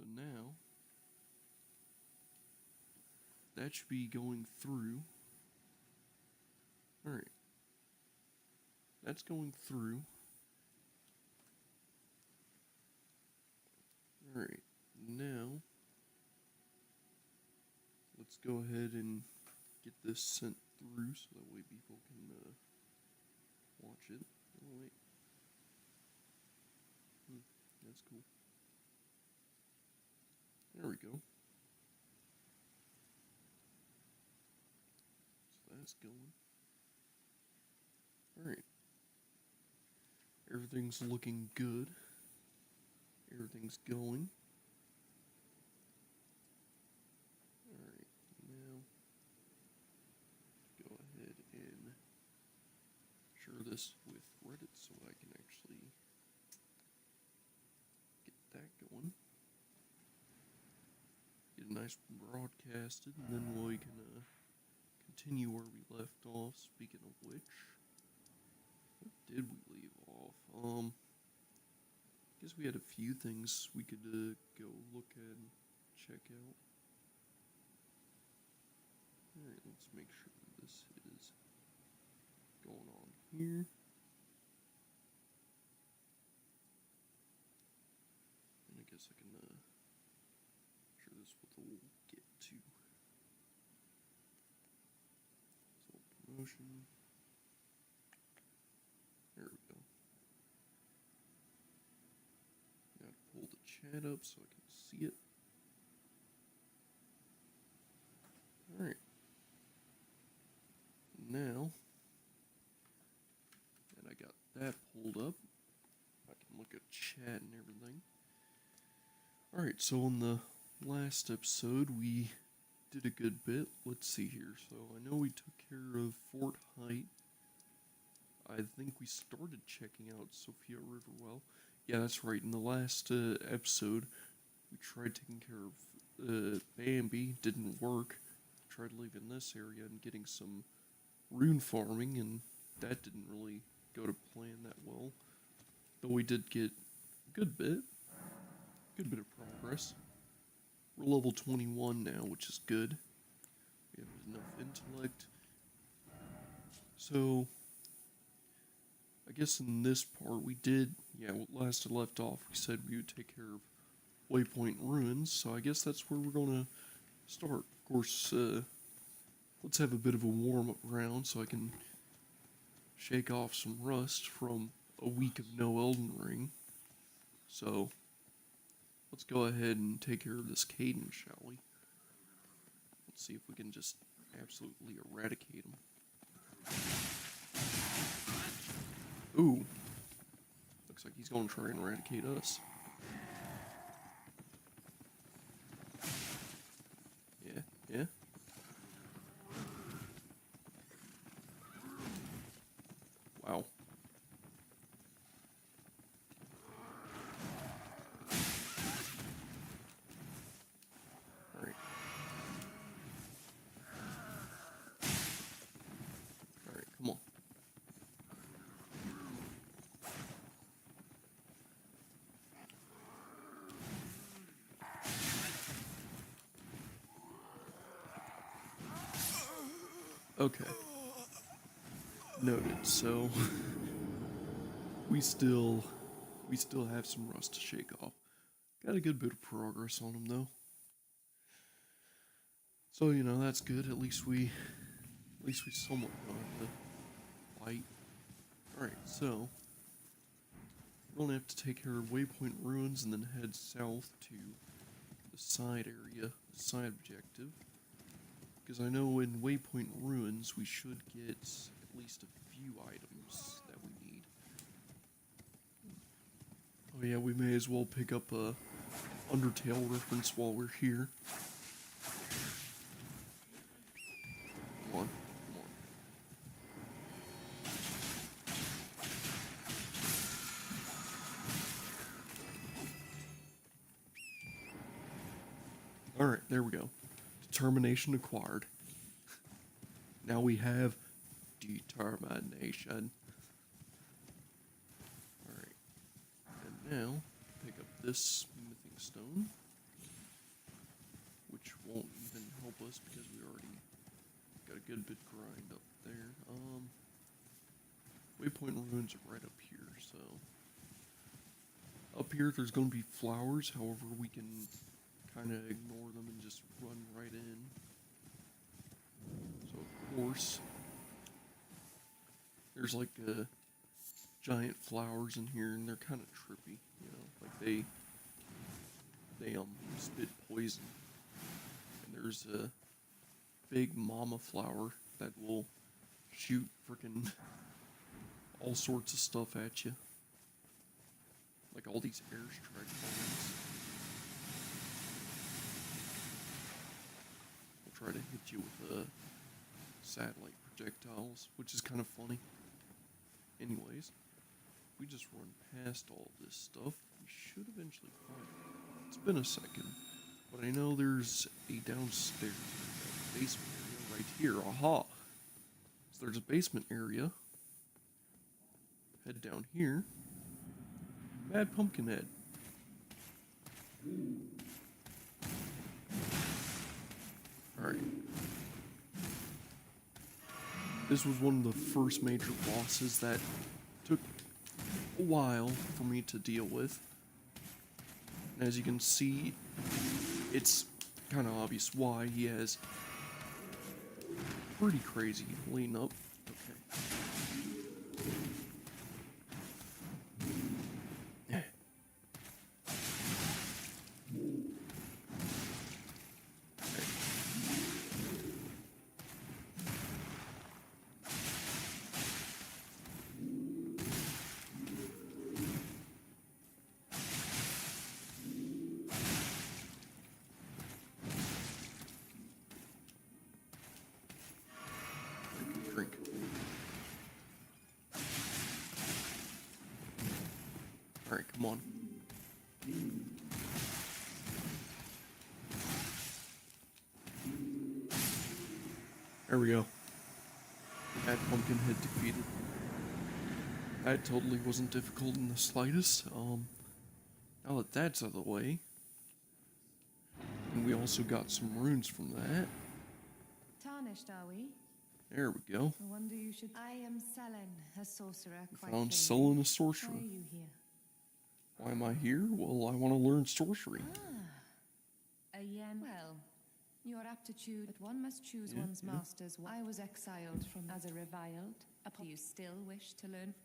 So now, that should be going through. Alright. That's going through. Alright, now, let's go ahead and get this sent through so that way people can watch it. Oh, wait. That's cool. There we go. So that's going. Alright. Everything's looking good. Everything's going. Alright, now go ahead and share this with Reddit so I can actually get that going. Get a nice broadcasted, and then we can continue where we left off. Speaking of which, what did we leave off? I guess we had a few things we could go look at and check out. Alright, let's make sure this is going on here. And I guess I can share this with the we'll get to. So promotion. There we go. Now to pull the chat up so I can see it. Alright. Now that I got that pulled up, I can look at chat and everything. Alright, so on the last episode we did a good bit. Let's see here. So I know we took care of Fort Height. I think we started checking out Sophia Riverwell. Yeah, that's right. In the last episode, we tried taking care of Bambi. Didn't work. Tried leaving this area and getting some rune farming, and that didn't really go to plan that well. Though we did get a good bit of progress. We're level 21 now, which is good. We have enough intellect. So, I guess in this part we did, last I left off, we said we would take care of Waypoint Ruins, so I guess that's where we're gonna start. Of course, let's have a bit of a warm-up round so I can shake off some rust from a week of no Elden Ring. So, let's go ahead and take care of this Caden, shall we? Let's see if we can just absolutely eradicate him. Ooh. Looks like he's going to try and eradicate us. Yeah. Wow. Alright. Alright, come on. Okay. Noted. So we still have some rust to shake off. Got a good bit of progress on him though. So, that's good. At least we somewhat know how to fight. Alright, so we're gonna have to take care of Waypoint Ruins and then head south to the side area, the side objective. Because I know in Waypoint Ruins we should get at least a few items that we need. Oh yeah, we may as well pick up a Undertale reference while we're here. Come on. Alright, there we go. Determination acquired. Now we have determination. Alright. And now, pick up this smithing stone. which won't even help us because we already got a good bit grind up there. Waypoint ruins are right up here, so up here there's gonna be flowers, however we can kinda ignore them and just run right in. So of course there's like giant flowers in here and they're kinda trippy, you know, like they spit poison. And there's a big mama flower that will shoot frickin' all sorts of stuff at you. Like all these airstrike bombs. They'll try to hit you with satellite projectiles, which is kind of funny. Anyways, we just run past all this stuff. We should eventually find it. It's been a second, but I know there's a downstairs basement area right here. Aha! So there's a basement area. Head down here. Mad Pumpkinhead. Alright. This was one of the first major bosses that took a while for me to deal with. And as you can see, it's kind of obvious why. He has pretty crazy lean up. Okay. Drink. Alright, come on. There we go. That Pumpkinhead defeated. That totally wasn't difficult in the slightest. Now that that's out of the way. And we also got some runes from that. Tarnished, are we? There we go. I wonder you should. I am Selen, a sorcerer. We found Selen, a sorcerer. Why are you here? Why am I here? Well, I want to learn sorcery. Well, your aptitude, but one must choose one's masters. I was exiled from as a reviled. Do you still wish to learn?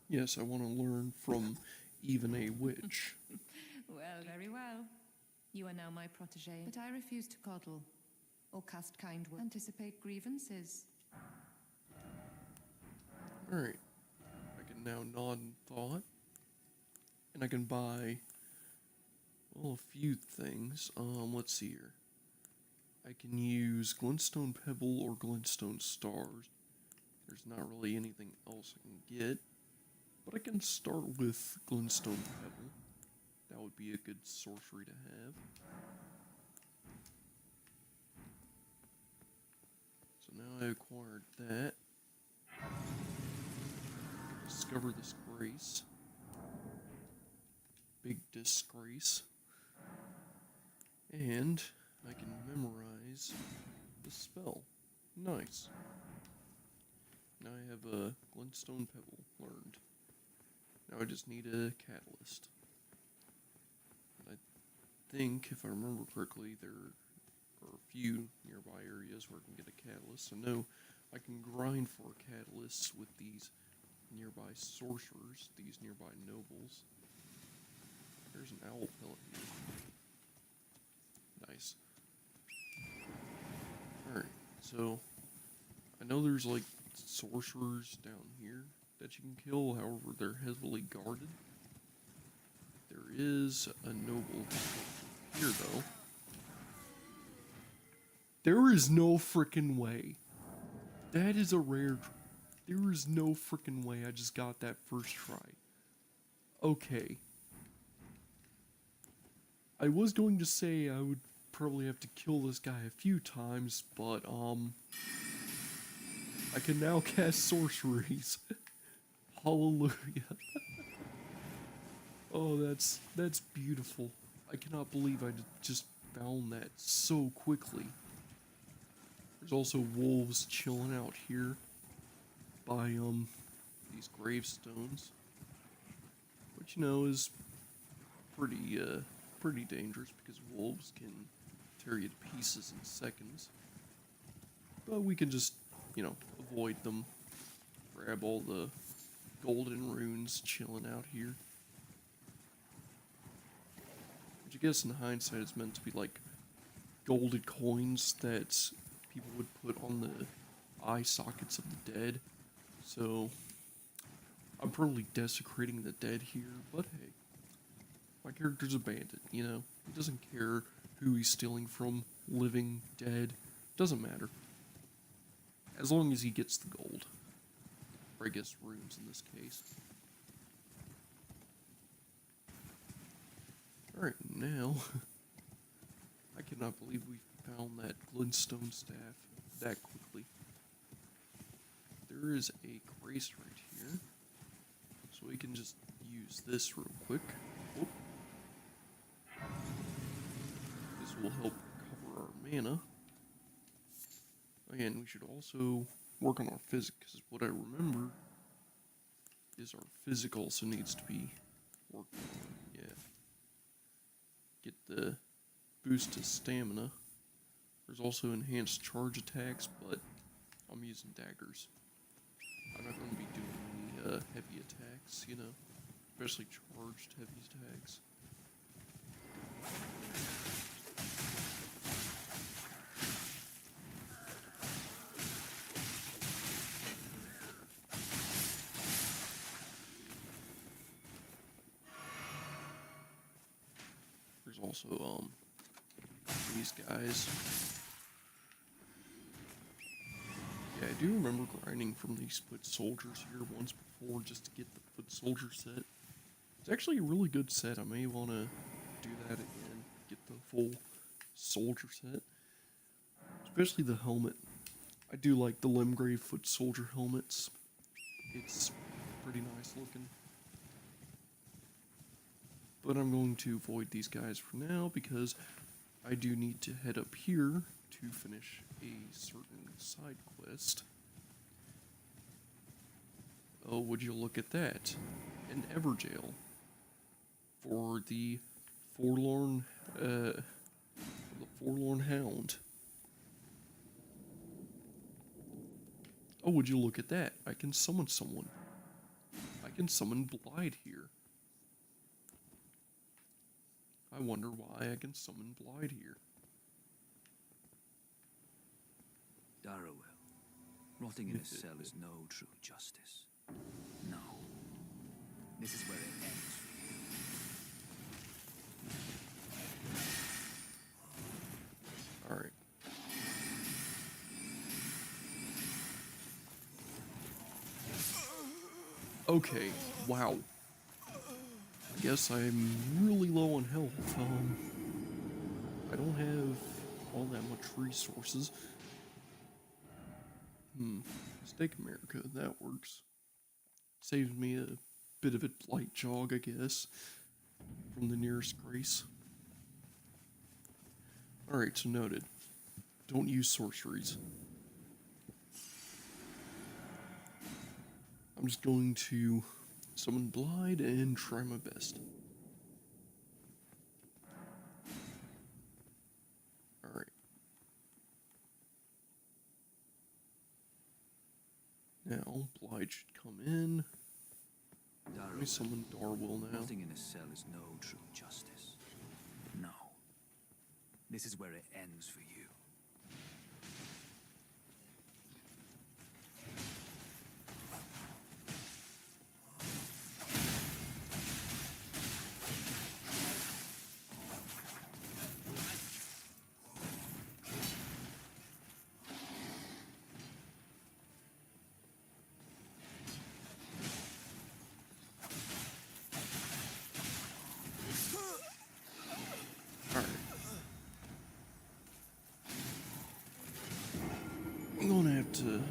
Yes, I want to learn from even a witch. Well, very well. You are now my protege, but I refuse to coddle or cast kind words. Anticipate grievances. Alright. I can now nod in thought. And I can buy, well, a few things. Let's see here. I can use glintstone pebble or glintstone stars. There's not really anything else I can get. But I can start with glintstone pebble. That would be a good sorcery to have. So now I acquired that. Discover this grace. Big disgrace. And I can memorize the spell. Nice. Now I have a glintstone pebble learned. Now I just need a catalyst. And I think, if I remember correctly, there are a few nearby areas where I can get a catalyst. So no, I can grind for catalysts with these nearby sorcerers, these nearby nobles. There's an owl pellet here. Nice. Alright, so I know there's like sorcerers down here that you can kill, however they're heavily guarded. There is a noble here though. There is no frickin' way. That is a rare. There is no frickin' way I just got that first try. Okay. I was going to say I would probably have to kill this guy a few times, but I can now cast sorceries. Hallelujah. Oh, that's beautiful. I cannot believe I just found that so quickly. There's also wolves chilling out here by these gravestones, which is pretty dangerous because wolves can tear you to pieces in seconds. But we can just avoid them. Grab all the golden runes chilling out here. Which I guess in hindsight is meant to be like golded coins that people would put on the eye sockets of the dead. So I'm probably desecrating the dead here, but hey, my character's a bandit, He doesn't care who he's stealing from, living, dead, doesn't matter. As long as he gets the gold. Or I guess runes in this case. Alright, now I cannot believe we found that glintstone staff that quickly. There is a grace right here, so we can just use this real quick. Whoop. This will help cover our mana. Again, we should also work on our physics, because what I remember is our physic also needs to be worked on. Yeah. Get the boost to stamina. There's also enhanced charge attacks, but I'm using daggers. I'm not going to be doing any heavy attacks, especially charged heavy attacks. There's also these guys. Yeah, I do remember grinding from these foot soldiers here once before just to get the foot soldier set. It's actually a really good set. I may want to do that again. Get the full soldier set. Especially the helmet. I do like the Limgrave foot soldier helmets. It's pretty nice looking. But I'm going to avoid these guys for now because I do need to head up here to finish a certain side quest. Oh, would you look at that? An Everjail for the forlorn hound. Oh, would you look at that? I can summon someone. I can summon Blide here. I wonder why I can summon Blide here. Darrowell, rotting in a cell is no true justice. No. This is where it ends for you. Alright. Okay, wow. I guess I'm really low on health. I don't have all that much resources. Steak America, that works. Saves me a bit of a light jog, I guess, from the nearest grace. Alright, so noted. Don't use sorceries. I'm just going to summon Blide and try my best. Alright. Now, Blide should come in. Let me summon Darwell now. Rotting in a cell is no true justice. No. This is where it ends for you. I'm gonna have to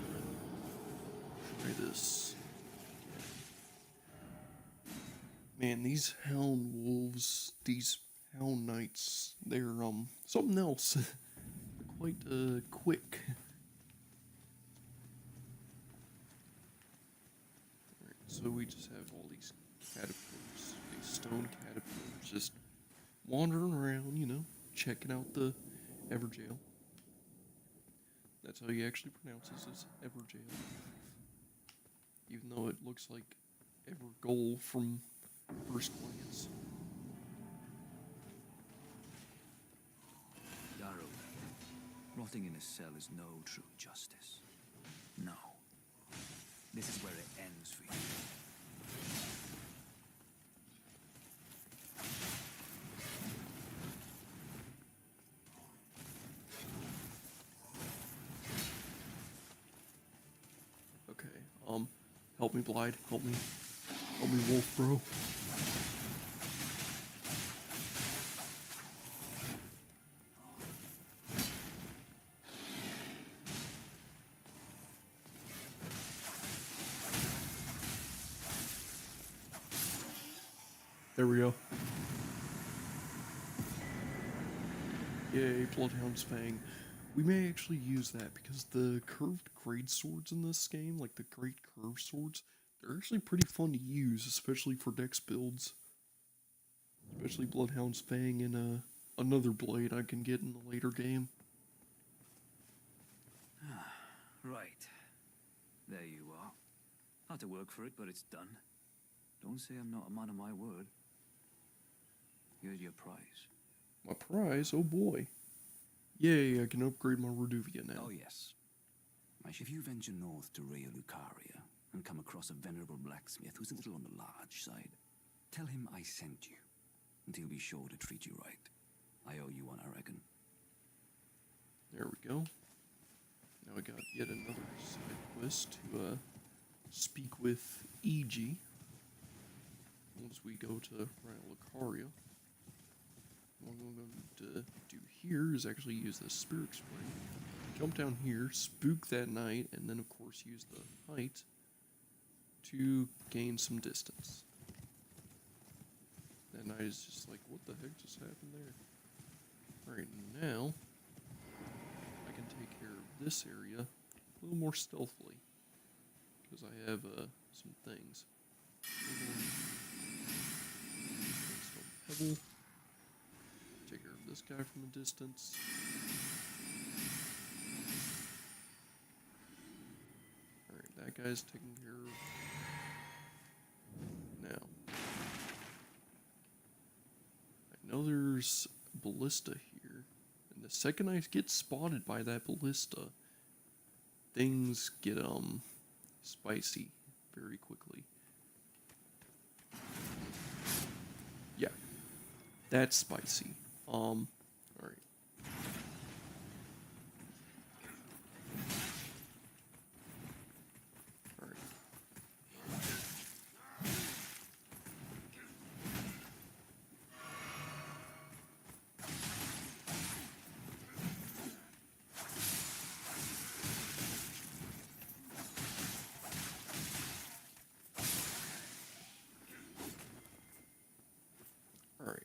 try this. Man, these hound wolves, these Hound Knights. They're something else. They're quite quick. Alright, so we just have all these caterpillars, these stone caterpillars, just wandering around, you know, checking out the Everjail. That's how you actually pronounce this, is Everjail. Even though it looks like Evergoal from first glance. Darrow, rotting in a cell is no true justice. No. This is where it ends for you. Okay, help me, Blide. Help me, Wolf, bro. There we go. Yay, Bloodhound's Fang. We may actually use that because the curved great swords in this game, like the great curved swords, they're actually pretty fun to use, especially for dex builds. Especially Bloodhound's Fang and another blade I can get in the later game. Right. There you are. Had to work for it, but it's done. Don't say I'm not a man of my word. Here's your prize. My prize? Oh boy. Yay, I can upgrade my Reduvia now. Oh, yes. If you venture north to Rea Lucaria and come across a venerable blacksmith who's a little on the large side, tell him I sent you, and he'll be sure to treat you right. I owe you one, I reckon. There we go. Now I got yet another side quest to speak with E.G. Once we go to Rea Lucaria. What I'm going to do here is actually use the Spirit Spring. Jump down here, spook that knight, and then of course use the height to gain some distance. That knight is just like, what the heck just happened there? Alright, now I can take care of this area a little more stealthily. Because I have some things. Stone Pebble. Take care of this guy from a distance. Alright, that guy's taken care of. Now, I know there's a ballista here, and the second I get spotted by that ballista, things get spicy very quickly. Yeah, that's spicy. Alright. Alright. Alright.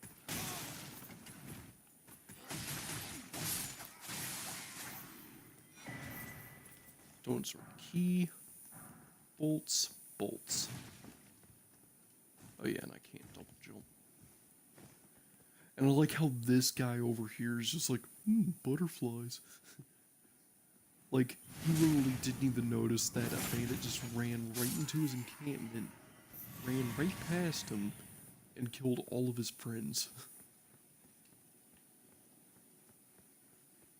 Stone sword key. Bolts. Bolts. Oh yeah, and I can't double jump. And I like how this guy over here is just like, butterflies. Like, he literally didn't even notice that a bandit just ran right into his encampment, ran right past him, and killed all of his friends.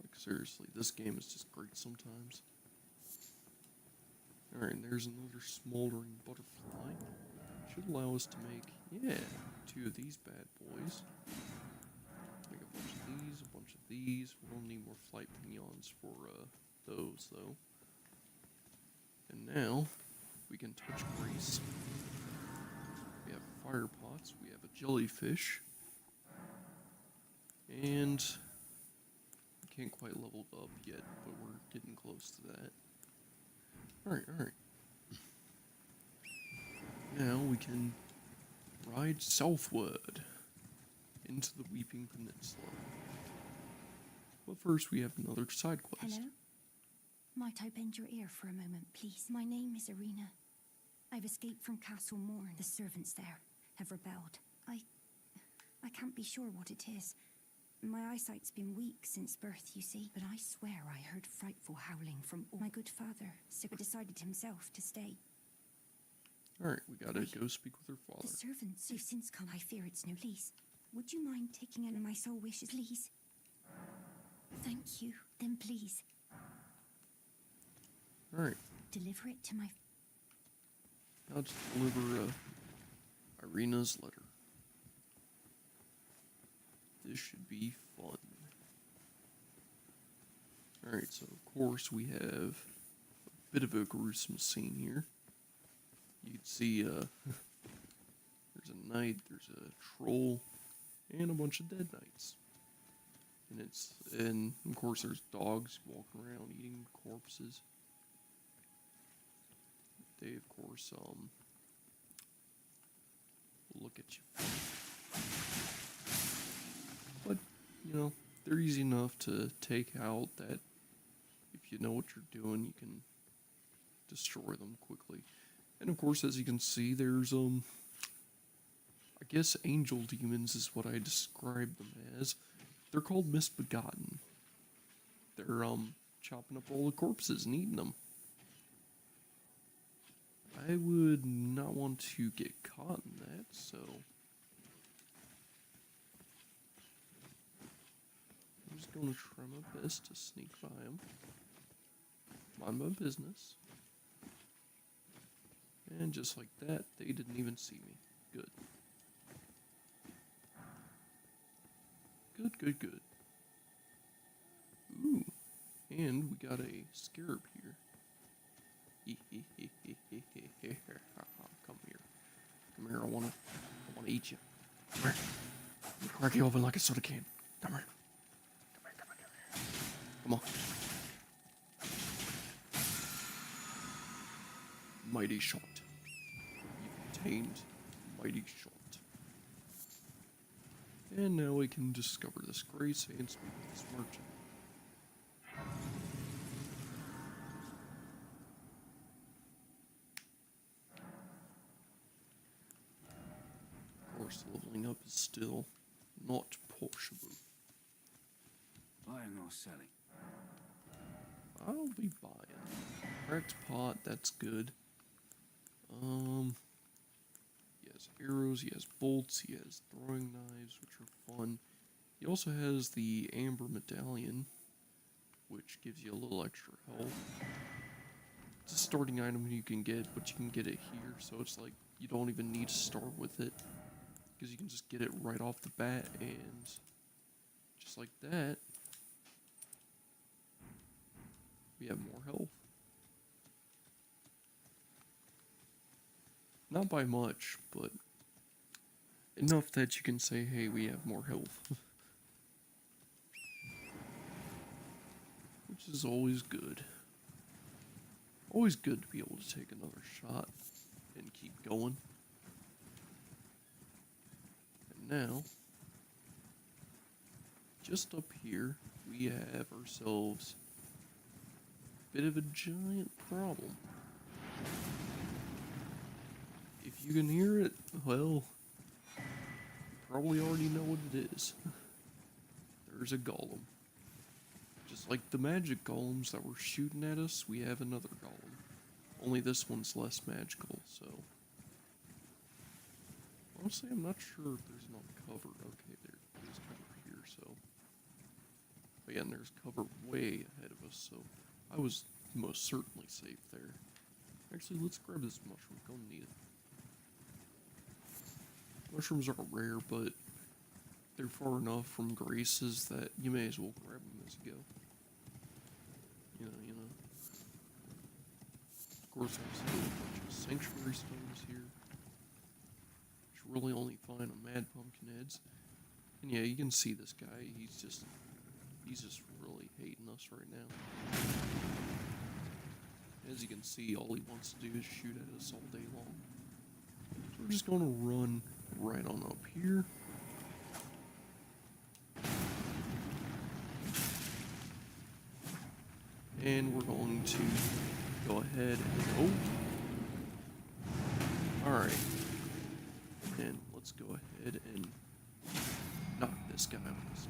Like, seriously, this game is just great sometimes. Alright, there's another smoldering butterfly. Should allow us to make, 2 of these bad boys. Make a bunch of these, a bunch of these. We'll need more flight pinions for those, though. And now, we can touch grace. We have fire pots, we have a jellyfish. And we can't quite level up yet, but we're getting close to that. Alright. Now we can ride southward into the Weeping Peninsula. But first, we have another side quest. Hello? Might I bend your ear for a moment, please? My name is Irina. I've escaped from Castle Morn. The servants there have rebelled. I can't be sure what it is. My eyesight's been weak since birth, you see. But I swear I heard frightful howling from my good father, so decided himself to stay. Alright, we gotta go speak with her father. The servants have since come. I fear it's no please. Would you mind taking any of my soul wishes, please? Thank you. Then please, Alright, deliver it to my... now to deliver Irina's letter. This should be fun. Alright, so of course we have a bit of a gruesome scene here. You can see there's a knight, there's a troll, and a bunch of dead knights. And of course there's dogs walking around eating corpses. They of course look at you. But, you know, they're easy enough to take out that if you know what you're doing, you can destroy them quickly. And of course, as you can see, there's, I guess angel demons is what I describe them as. They're called misbegotten. They're, chopping up all the corpses and eating them. I would not want to get caught in that, so... I'm just going to try my best to sneak by him. Mind my business. And just like that, they didn't even see me. Good. Good, good, good. Ooh. And we got a scarab here. Come here. Come here, I wanna eat you. Come here. Let me crack you open like a soda can. Come here. Come on. Mighty shot. You've attained mighty shot. And now we can discover this grace and speak with this merchant. Of course, leveling up is still not possible. Buying or selling? I'll be buying. Cracked pot, that's good. He has arrows, he has bolts, he has throwing knives, which are fun. He also has the amber medallion, which gives you a little extra health. It's a starting item you can get, but you can get it here, so it's like you don't even need to start with it, because you can just get it right off the bat, and just like that, we have more health. Not by much, but enough that you can say, hey, we have more health. Which is always good. Always good to be able to take another shot and keep going. And now, just up here, we have ourselves a bit of a giant problem. If you can hear it, well, you probably already know what it is. There's a golem. Just like the magic golems that were shooting at us, we have another golem. Only this one's less magical, so... Honestly, I'm not sure if there's enough cover. Okay, there's cover here, so... But again, there's cover way ahead of us, so I was most certainly safe there. Actually, let's grab this mushroom. Gonna need it. Mushrooms are rare, but they're far enough from graces that you may as well grab them as you go. You know. Of course, there's still a bunch of sanctuary stones here, which really only find on Mad Pumpkinheads. And yeah, you can see this guy. He's just really hating us right now. As you can see, all he wants to do is shoot at us all day long. So we're just going to run right on up here. And we're going to go ahead and... Oh! Alright. And let's go ahead and knock this guy on his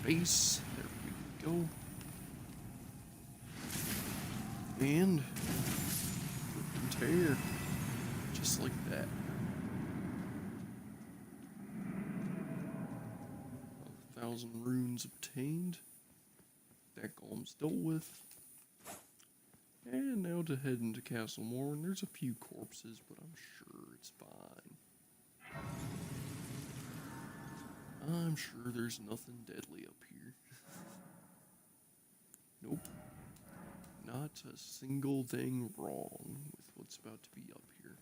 face. There we go. And... rip and tear. Just like that. 1,000 runes obtained. That golem's dealt with. And now to head into Castle Morn. There's a few corpses, but I'm sure it's fine. I'm sure there's nothing deadly up here. Nope. Not a single thing wrong with what's about to be up here.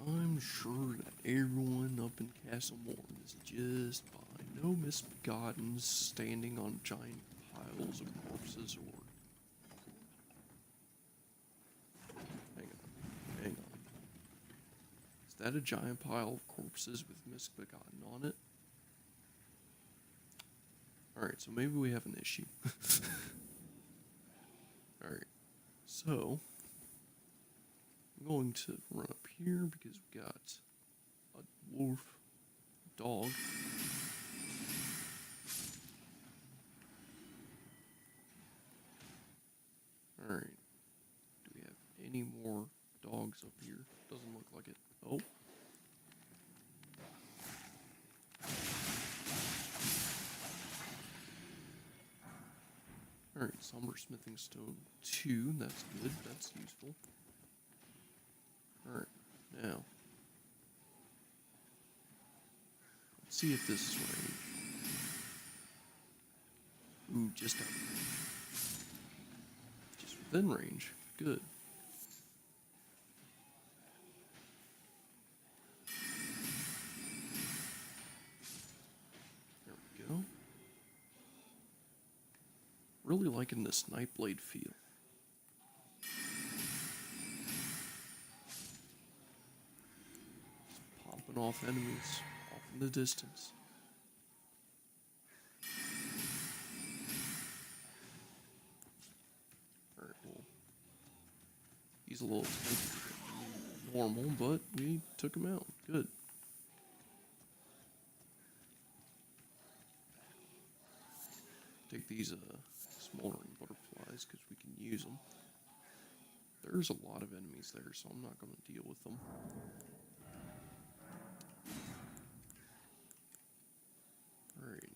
I'm sure that everyone up in Castle Morn is just fine. No misbegottens standing on giant piles of corpses or... Hang on. Is that a giant pile of corpses with misbegotten on it? Alright, so maybe we have an issue. Alright, so... I'm going to run up here because we got a wolf, dog. Alright. Do we have any more dogs up here? Doesn't look like it. Oh. Alright, Somber Smithing Stone 2. That's good. That's useful. Alright, now. Let's see if this is range. Ooh, just out of range. Just within range. Good. There we go. Really liking this Nightblade feel. Popping off enemies off in the distance. Alright, well, he's a little normal, but we took him out. Good. Take these smoldering butterflies because we can use them. There's a lot of enemies there, so I'm not going to deal with them. Alright.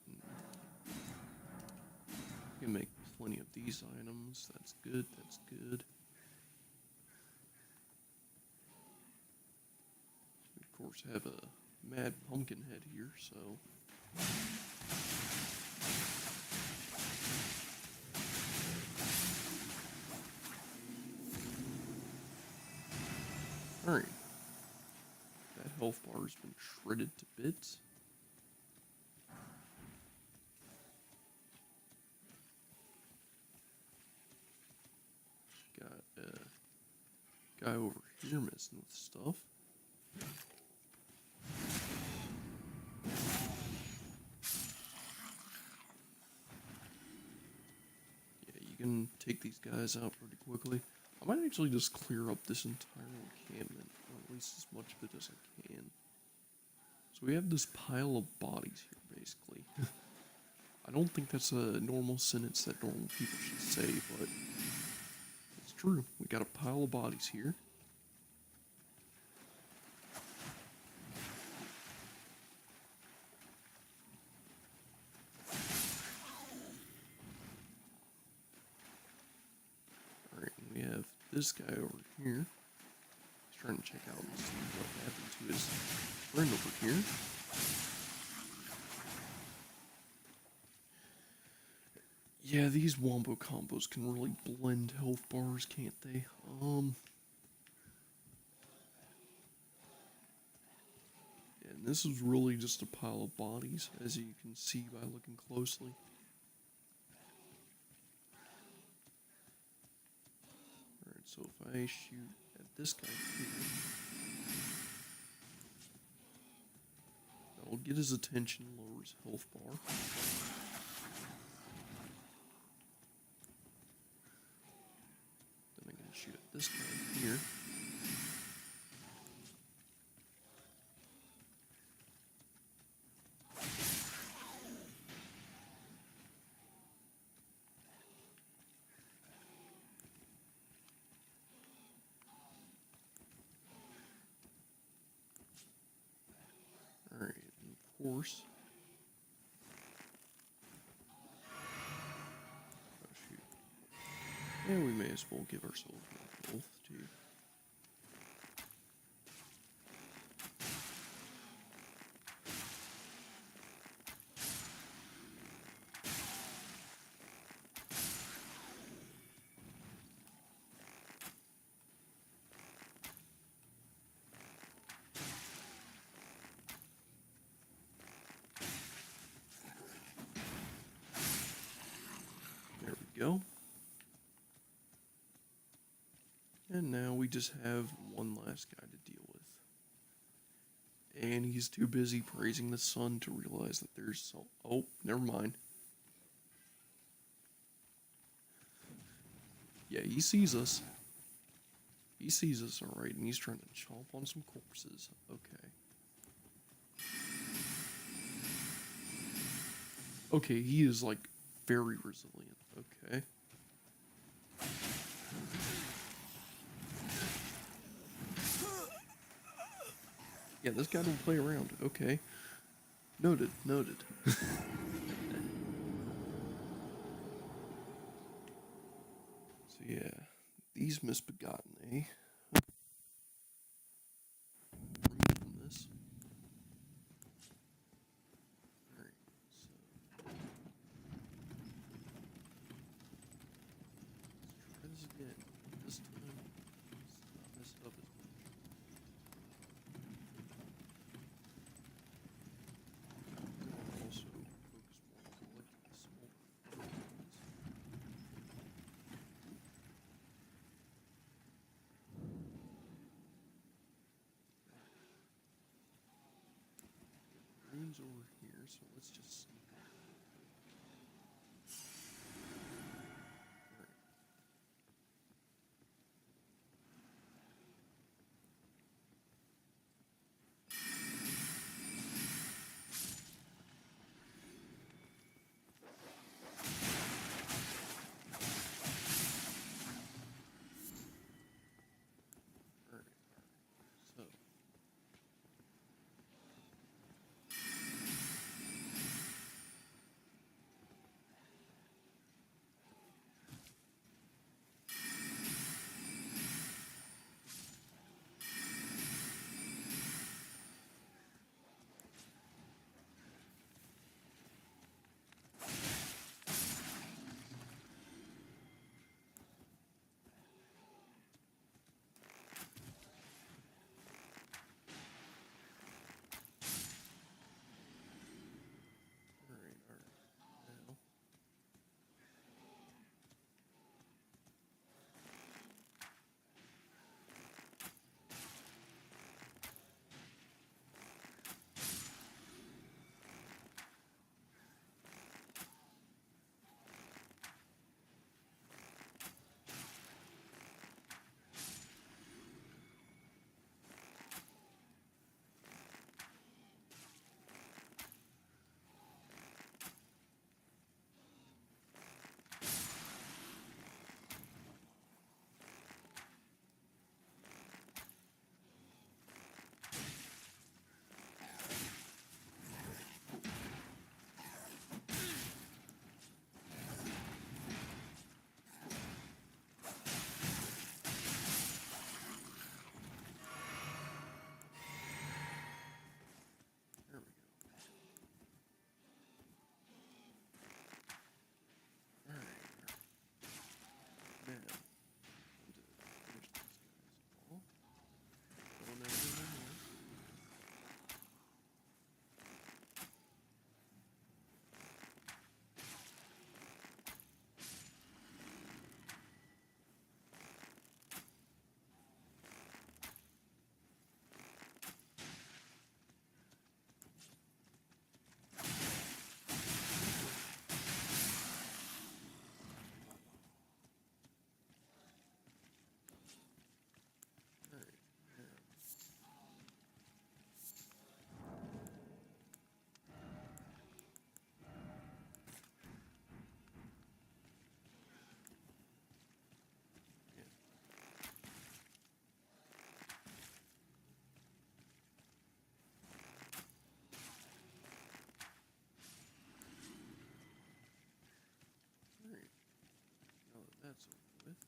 We can make plenty of these items. That's good, that's good. We, of course, have a mad pumpkin head here, so... Alright. That health bar has been shredded to bits. Got a guy over here messing with stuff. Yeah, you can take these guys out pretty quickly. I might actually just clear up this entire encampment, or at least as much of it as I can. So we have this pile of bodies here, basically. I don't think that's a normal sentence that normal people should say, but it's true. We got a pile of bodies here. Alright, and we have this guy over here. He's trying to check out and see what happened to his friend over here. Yeah, these wombo combos can really blend health bars, can't they? Yeah, and this is really just a pile of bodies, as you can see by looking closely. Alright, so if I shoot at this guy here, that'll We'll get his attention, lower his health bar. Then I'm gonna shoot at this guy here. Alright, and of course. Oh shoot. And we may as well give ourselves more health too. There we go. And now we just have one last guy to deal with. And he's too busy praising the sun to realize that there's so... Oh, never mind. Yeah, he sees us. He sees us, alright, and he's trying to chomp on some corpses. Okay. Okay, he is, like, very resilient. Okay. Yeah, this guy don't play around. Okay. Noted, noted. So yeah, these misbegotten, eh? Remove from this. Alright, so let's try this again. This time, let's not mess it up as much. Also, focus more on collecting the small ones. Runes over here, so let's just sneak on. Alright. Alright. So that's over with.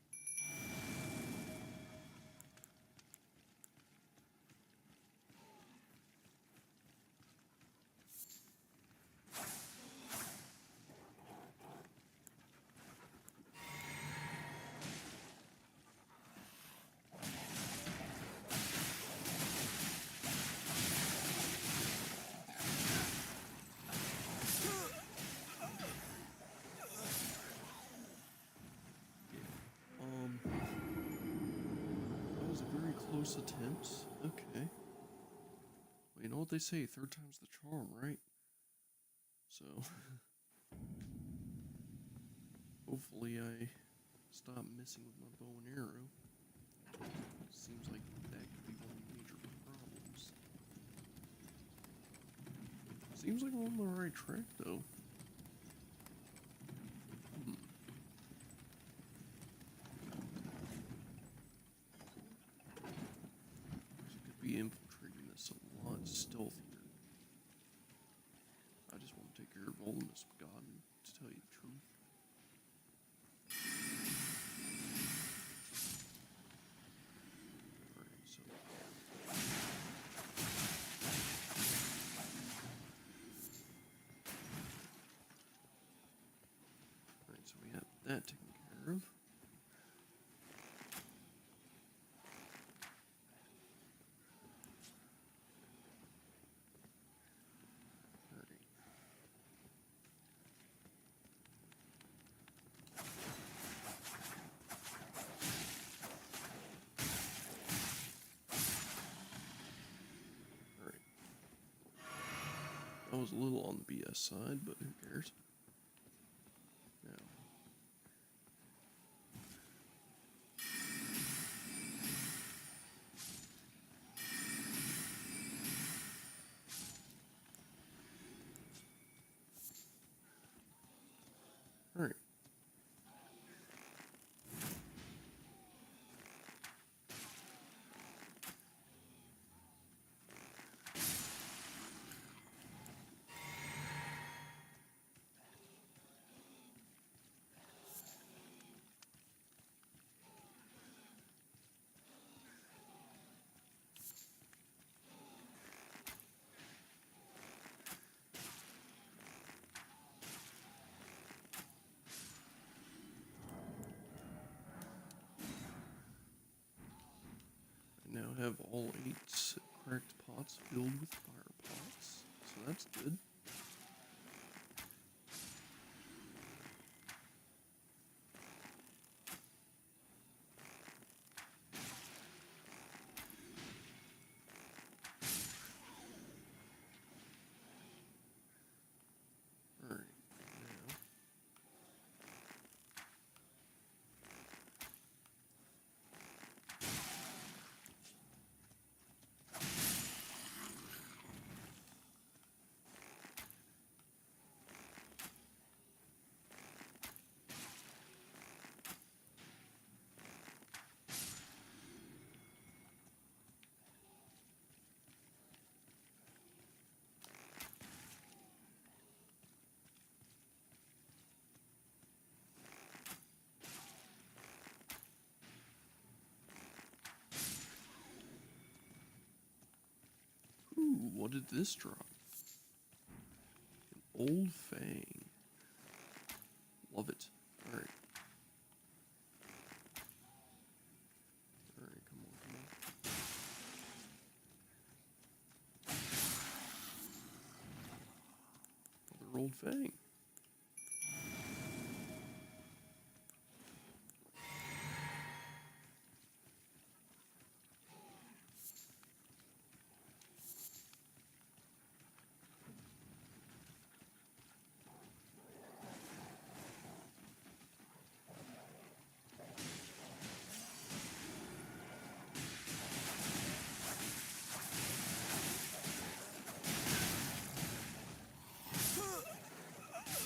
That was a very close attempt. Okay. Well, you know what they say, third time's the charm, right? So, hopefully I stop messing with my bow and arrow. Seems like that could be one of the major problems. Seems like I'm on the right track, though. So could be infiltrating this a lot stealthier. I just want to take care of all the misbegotten, to tell you the truth. Alright, so... Alright, so we have that taken care of. Alright. Alright. That was a little on the BS side, but who cares? Now. Alright. I now have all 8 cracked pots filled with fire pots, so that's good. Alright, now... Ooh, what did this drop? An old fang. Love it. Alright. Alright, come on, come on. Another old fang.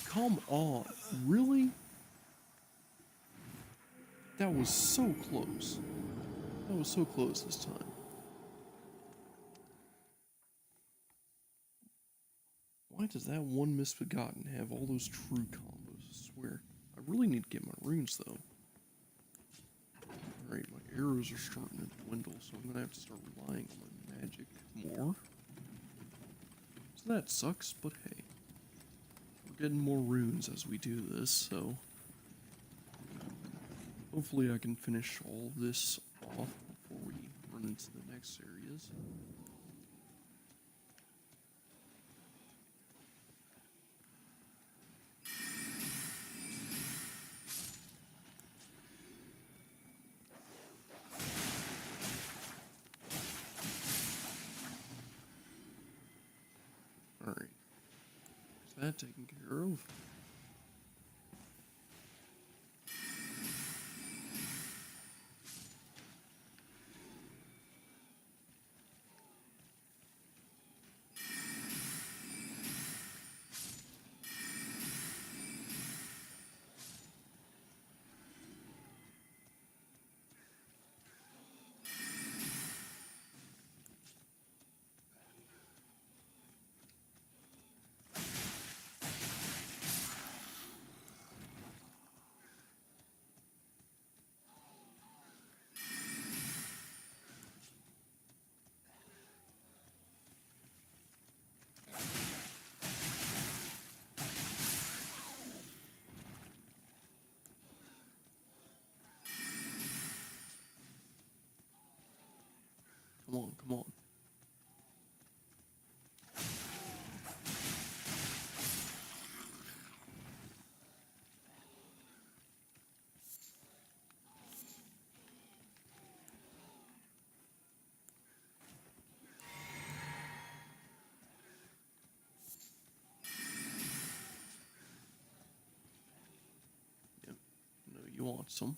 Come on, really? That was so close. That was so close this time. Why does that one misbegotten have all those true combos? I swear. I really need to get my runes though. Alright, my arrows are starting to dwindle, so I'm gonna have to start relying on my magic more. So that sucks, but hey. We're getting more runes as we do this, so hopefully I can finish all of this off before we run into the next areas. Alright. Is that taken care of? Come on, come on. Yep. No, you want some.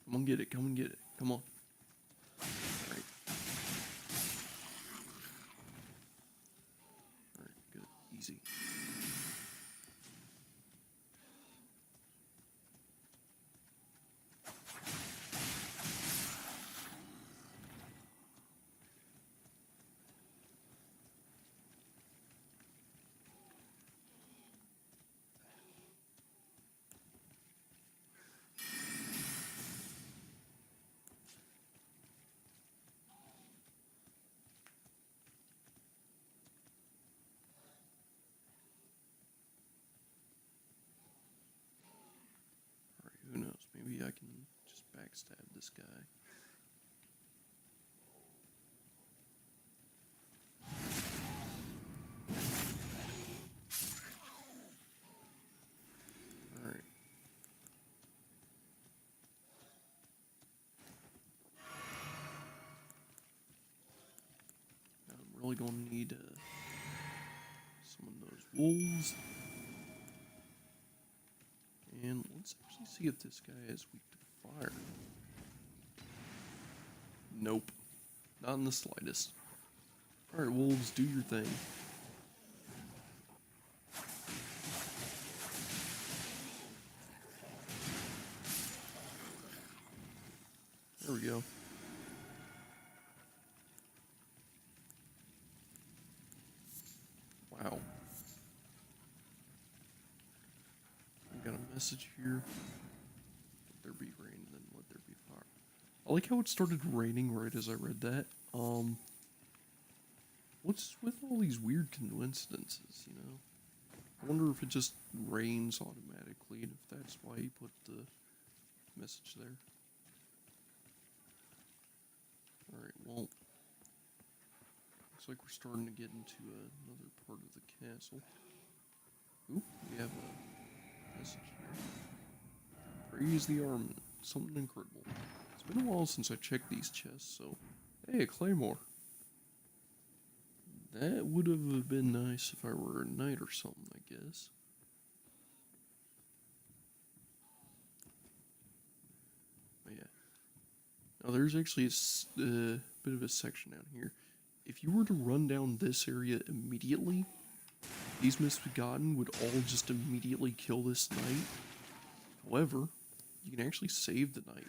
Come on, get it. Come and get it. Come on. Alright. Alright, good. Easy. Alright, who knows? Maybe I can just backstab this guy. Alright. Now I'm really going to need some of those wolves. And let's actually see if this guy is weak to fire. Nope. Not in the slightest. Alright, wolves, do your thing. There we go. Wow. I got a message here. Let there be rain, then let there be fire. I like how it started raining right as I read that. What's with all these weird coincidences, you know? I wonder if it just rains automatically, and if that's why he put the message there. Alright, well, looks like we're starting to get into another part of the castle. Ooh, we have a message here. Praise the armament. Something incredible. It's been a while since I checked these chests, so... Hey, a claymore. That would have been nice if I were a knight or something, I guess. But yeah. Now, there's actually a bit of a section down here. If you were to run down this area immediately, these Misbegotten would all just immediately kill this knight. However, you can actually save the knight.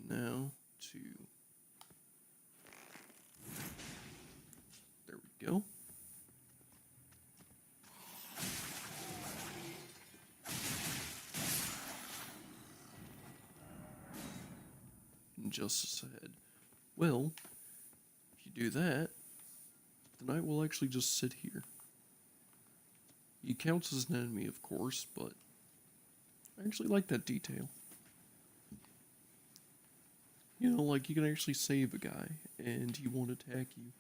Now to... There we go. Justice ahead. Well, if you do that, the knight will actually just sit here. He counts as an enemy, of course, but I actually like that detail. You know, like, you can actually save a guy, and he won't attack you,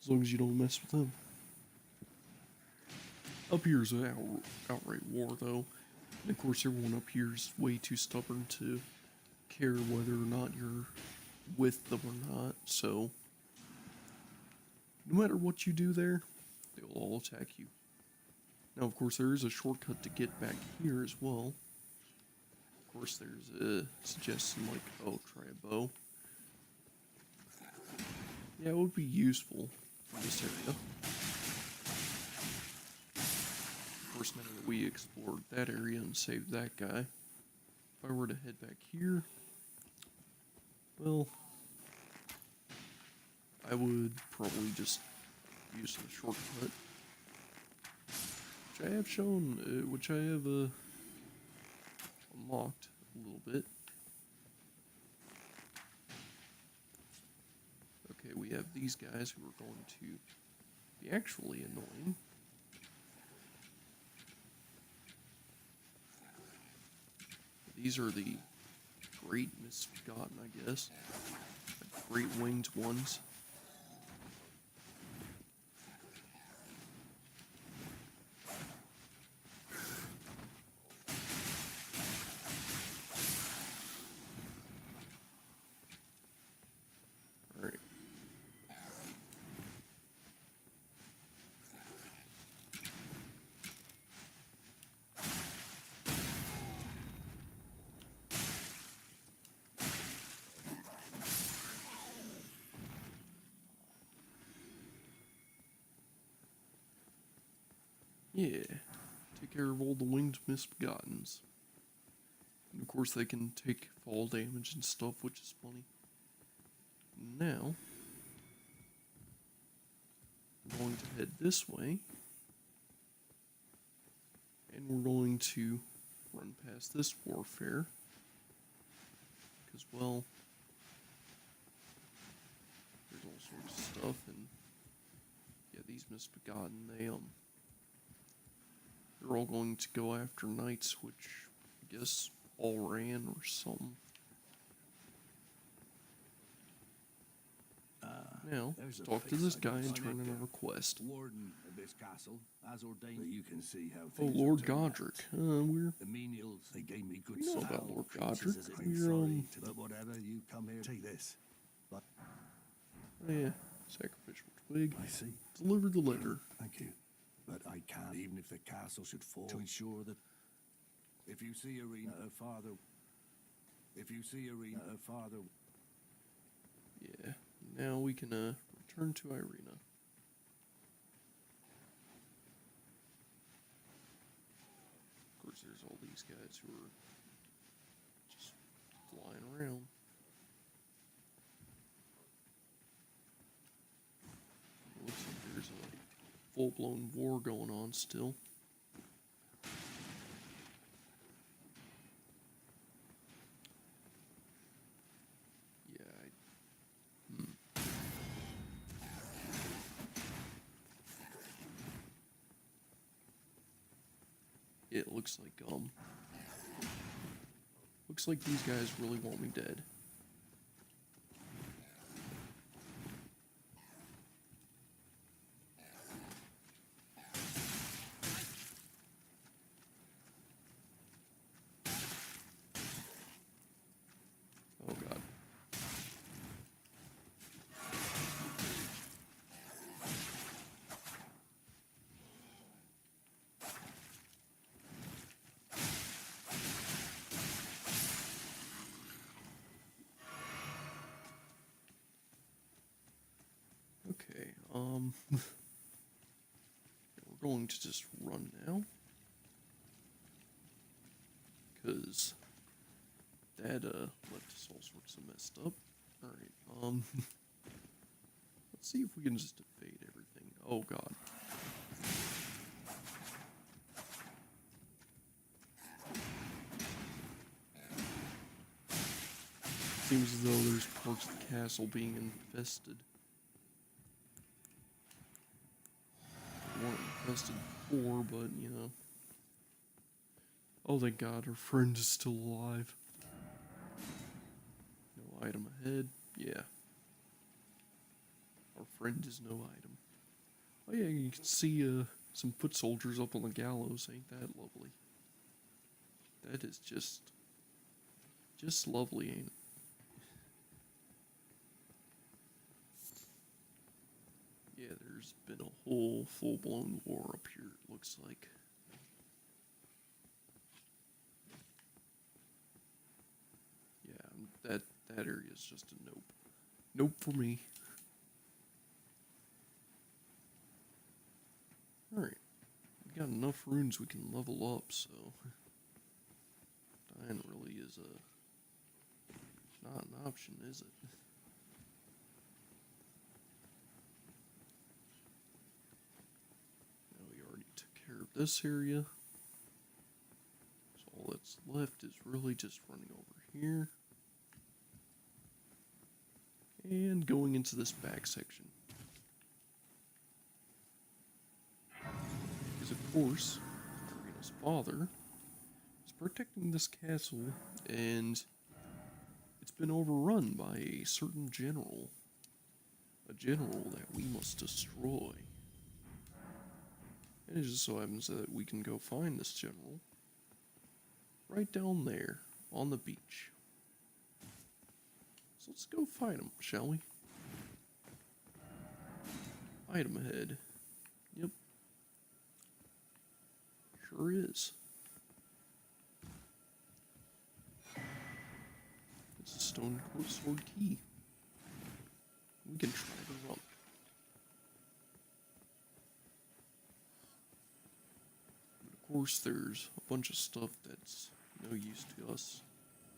as long as you don't mess with him. Up here is an outright war, though. And of course, everyone up here is way too stubborn to care whether or not you're with them or not, so no matter what you do there, they'll all attack you. Now, of course, there is a shortcut to get back here as well. Of course, there's a suggestion like, oh, try a bow. Yeah, it would be useful for this area. Of course, now that we explored that area and saved that guy, if I were to head back here, well, I would probably just use the shortcut, which I have shown, which I have unlocked a little bit. Okay, we have these guys who are going to be actually annoying. These are the great misbegotten, I guess. The great winged ones. Alright. Yeah, take care of all the winged misbegottens. And of course they can take fall damage and stuff, which is funny. Now, we're going to head this way. And we're going to run past this warfare. Because, well, there's all sorts of stuff, and yeah, these misbegotten, they're all going to go after knights, which I guess all ran or something. Now, talk to this guy and turn in a request. Warden of this castle, as ordained. You can see how Oh, things Lord have turned out. Godric. We're... The menials, They gave me good We know salve, about Lord princes, Godric. as it We're, is. Sorry to but whatever, you come here. take this. Oh, yeah, sacrificial twig. I see. Deliver the letter. Thank you. But I can't. Even if the castle should fall, to ensure that if you see Irina, her father, Yeah, now we can return to Irina. Of course, there's all these guys who are just flying around. It looks like there's a full-blown war going on still. It looks like these guys really want me dead. Oh God. Okay, we're going to just run now. Because Dad, left us all sorts of messed up. Alright, let's see if we can just evade everything. Oh god. Seems as though there's parts of the castle being infested. They weren't infested before, but, you know. Oh, thank God, our friend is still alive. No item ahead. Yeah. Our friend is no item. Oh yeah, you can see some foot soldiers up on the gallows. Ain't that lovely? That is just lovely, ain't it? Yeah, there's been a whole full-blown war up here, it looks like. Yeah, that area is just a nope. Nope for me. Alright. We got enough runes we can level up, so dying really is not an option, is it? Now we already took care of this area. So all that's left is really just running over here. And going into this back section. Because of course, Irina's father is protecting this castle, and it's been overrun by a certain general. A general that we must destroy. And it just so happens that we can go find this general right down there on the beach. So let's go find him, shall we? Item ahead. Yep. Sure is. It's a stone court sword key. We can try to run. But of course, there's a bunch of stuff that's no use to us.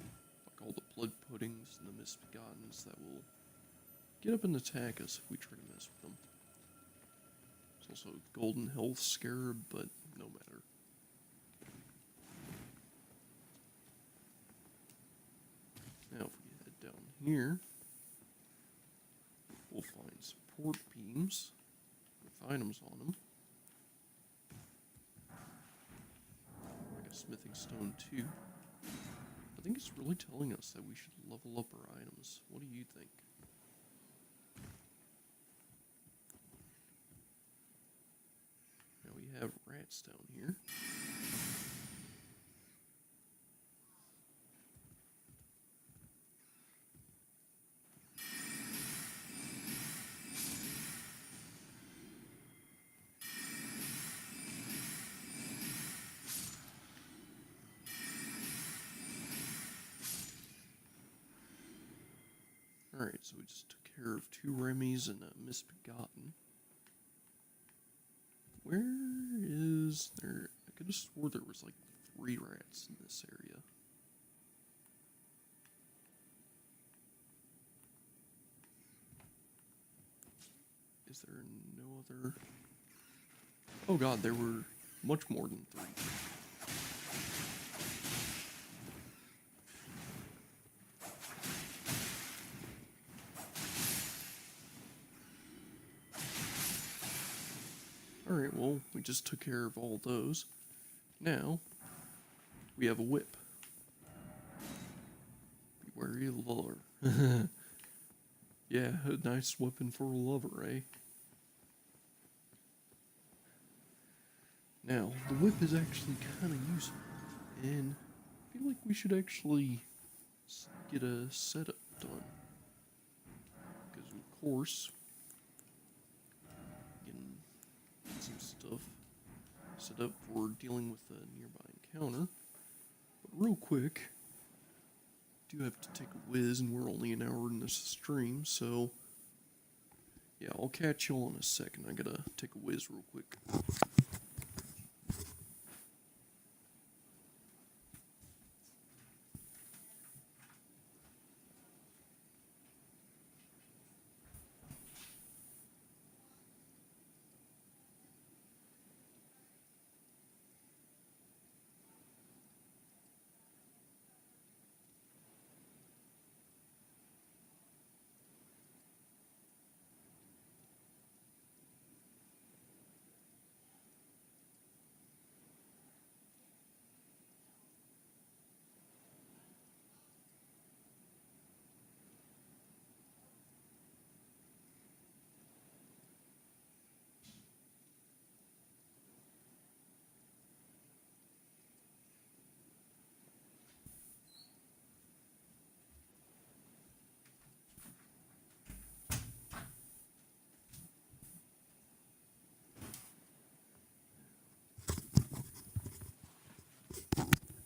Like all the blood puddings and the misbegottens that will get up and attack us if we try to mess with them. There's also a golden health scarab, but no matter. Now if we head down here, we'll find support beams with items on them. Like a smithing stone too. I think it's really telling us that we should level up our items. What do you think? Now we have rats down here. Alright, so we just took care of 2 Remys and a misbegotten. Where is there? I could have swore there was like 3 rats in this area. Is there no other? Oh god, there were much more than 3. Alright, well, we just took care of all those. Now, we have a whip. Be wary of the lover. Yeah, a nice weapon for a lover, eh? Now, the whip is actually kind of useful, and I feel like we should actually get a setup done. Because, of course, getting some stuff set up for dealing with a nearby encounter. But real quick, do have to take a whiz, and we're only an hour in this stream, so Yeah, I'll catch you all in a second. I gotta take a whiz real quick.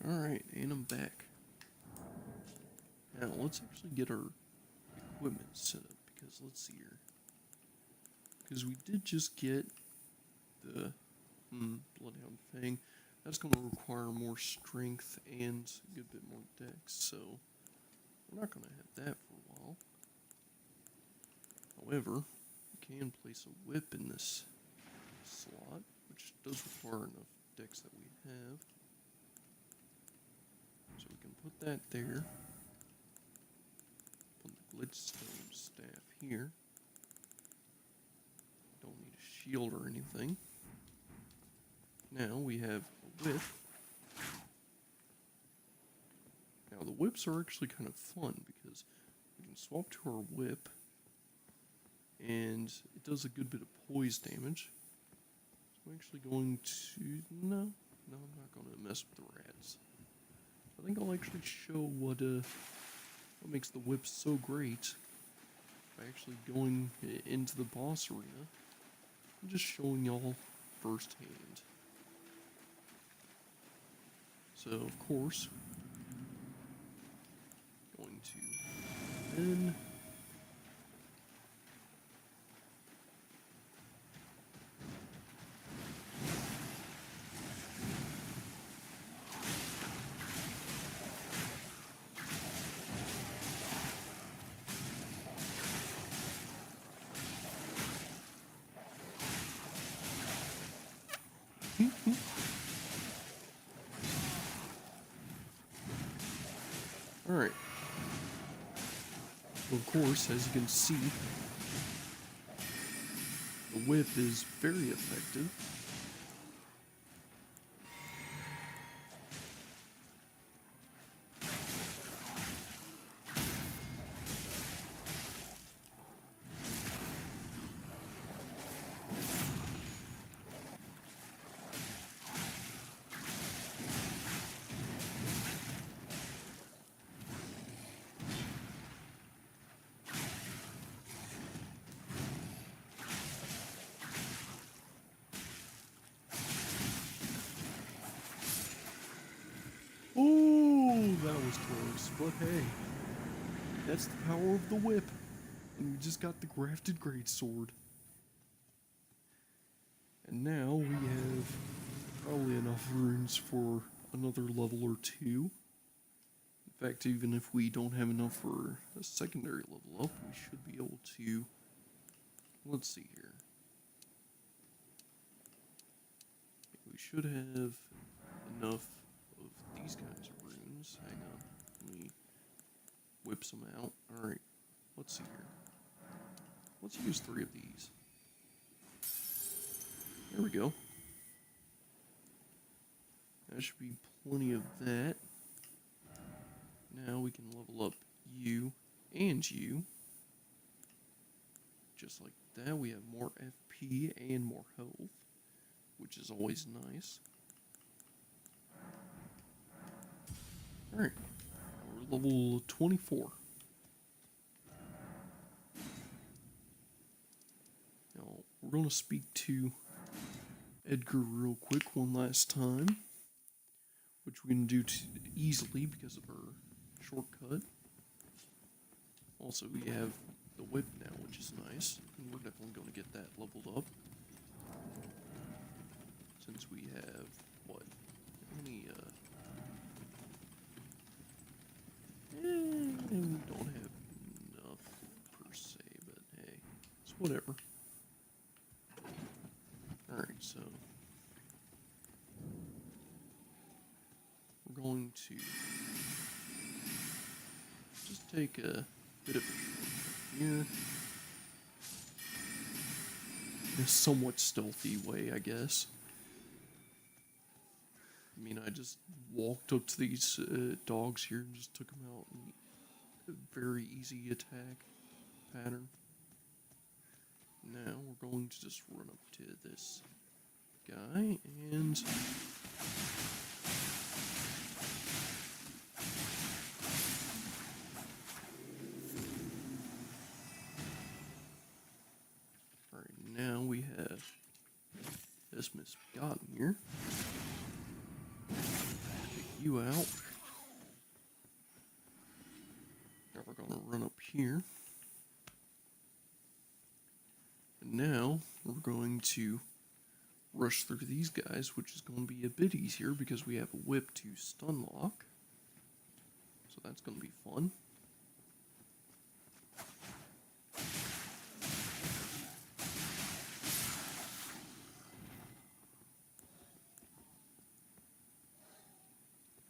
Alright, and I'm back. Now, let's actually get our equipment set up, because let's see here. Because we did just get the Bloodhound Fang. That's going to require more strength and a good bit more dex, so we're not going to have that for a while. However, we can place a whip in this slot, which does require enough dex that we have. So we can put that there. Put the Glitstone staff here. Don't need a shield or anything. Now we have a whip. Now the whips are actually kind of fun because we can swap to our whip and it does a good bit of poise damage. So I'm actually going to... No, I'm not going to mess with the rats. I think I'll actually show what makes the whip so great by actually going into the boss arena and just showing y'all firsthand. So, of course, going to then alright. Well, of course, as you can see, the whip is very effective. Oh, that was close, but hey, that's the power of the whip. And we just got the grafted greatsword. And now we have probably enough runes for another level or two. In fact, even if we don't have enough for a secondary level up, we should be able to... Let's see here. We should have enough of these kinds of runes. Hang on. Let me whip some out. Alright. Let's see here. Let's use 3 of these. There we go. That should be plenty of that. Now we can level up you and you. Just like that, we have more FP and more health, which is always nice. Alright, we're level 24. Now, we're going to speak to Edgar real quick one last time, which we can do easily because of our shortcut. Also, we have the whip now, which is nice. And we're definitely going to get that leveled up. Since we have, what? How many, we don't have enough per se, but hey, it's whatever. Alright, so we're going to just take a bit of a shortcut here. In a somewhat stealthy way, I guess. I mean, I just walked up to these dogs here and just took them out in a very easy attack pattern. Now we're going to just run up to this guy and alright, now we have this misbegotten here. Take you out. Now we're gonna run up here. And now we're going to rush through these guys, which is going to be a bit easier because we have a whip to stun lock. So that's going to be fun.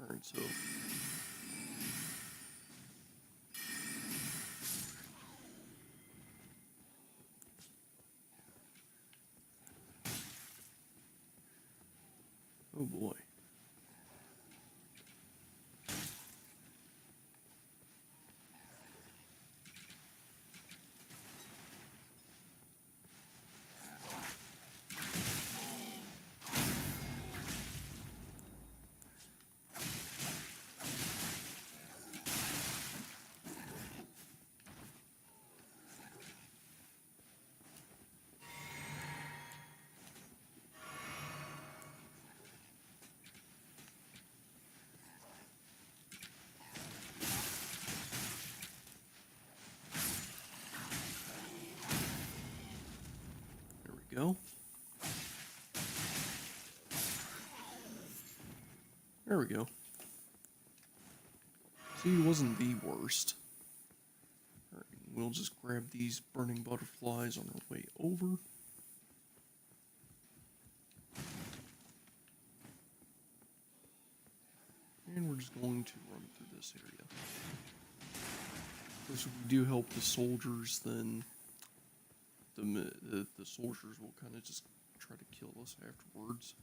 Alright, so oh boy. Go. There we go. See, it wasn't the worst. Alright, we'll just grab these burning butterflies on our way over. And we're just going to run through this area. Of course, if we do help the soldiers, then the soldiers will kind of just try to kill us afterwards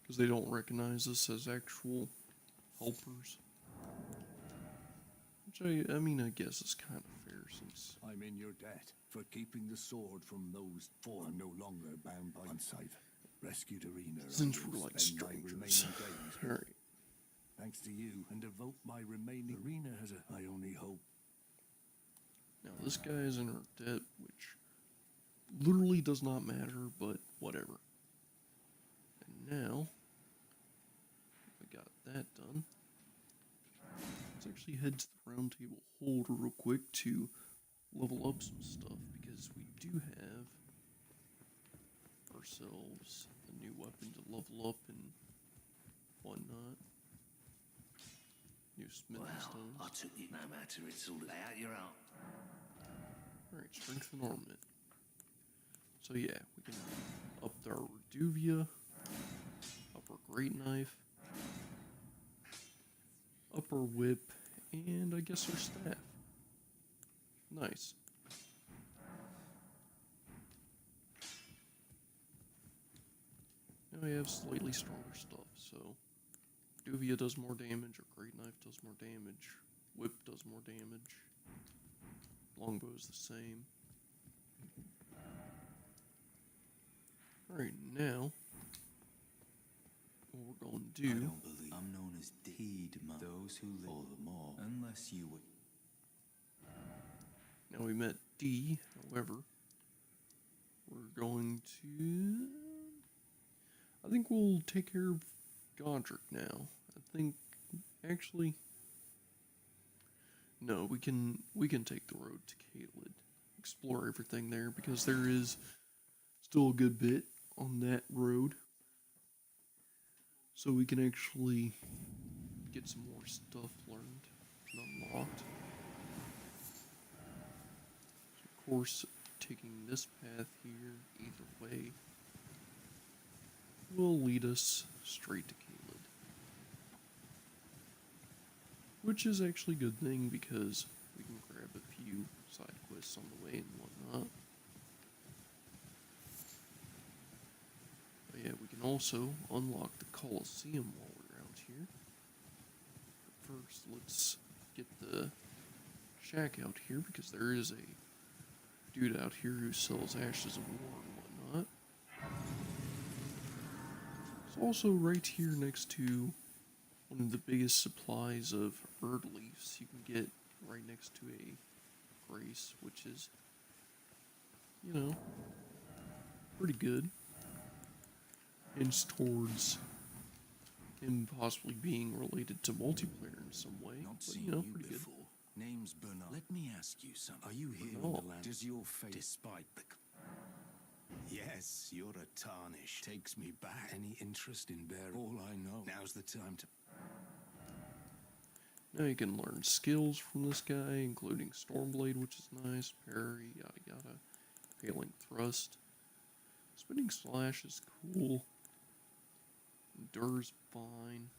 because they don't recognize us as actual helpers, which I mean I guess is kind of fair since I'm in your debt for keeping the sword from those four no longer bound by unsafe. Rescued Arena. Since we're like strangers. All right. Thanks to you, and devote my remaining. Arena has I only hope. Now this guy is in her debt, which literally does not matter, but whatever. And now, we got that done. Let's actually head to the round table holder real quick to level up some stuff, because we do have ourselves a new weapon to level up and whatnot. New smithing stones. I took you no matter, it's all lay out your own. Alright, strength and armament. So yeah, we can up our Reduvia, up our Great Knife, up our Whip, and I guess our Staff. Nice. Now we have slightly stronger stuff, so Reduvia does more damage, our Great Knife does more damage, Whip does more damage, Longbow is the same. Alright, now, what we're going to do... I don't believe I'm known as Teed, those who live all the more, unless you would... Now we met D, however, we're going to... I think we'll take care of Godric now. I think, actually... No, we can take the road to Caelid, explore everything there, because there is still a good bit on that road. So we can actually get some more stuff learned and unlocked. So of course, taking this path here, either way, will lead us straight to Caelid. Which is actually a good thing because we can grab a few side quests on the way and whatnot. But yeah, we can also unlock the Colosseum while we're out here. But first, let's get the shack out here because there is a dude out here who sells ashes of war and whatnot. It's also right here next to one of the biggest supplies of Erd leaves you can get right next to a grace, which is, you know, pretty good. Hints towards him possibly being related to multiplayer in some way, Not but seen you know, you pretty good. before. Name's Bernard. Let me ask you something. Are you here Bernard. in the land? Does your fate, despite the... Yes, you're a tarnish. Takes me back. Any interest in bear? All I know. Now's the time to... Now you can learn skills from this guy, including Stormblade, which is nice, parry, yada yada, Hailing Thrust. Spinning Slash is cool. Endure's fine.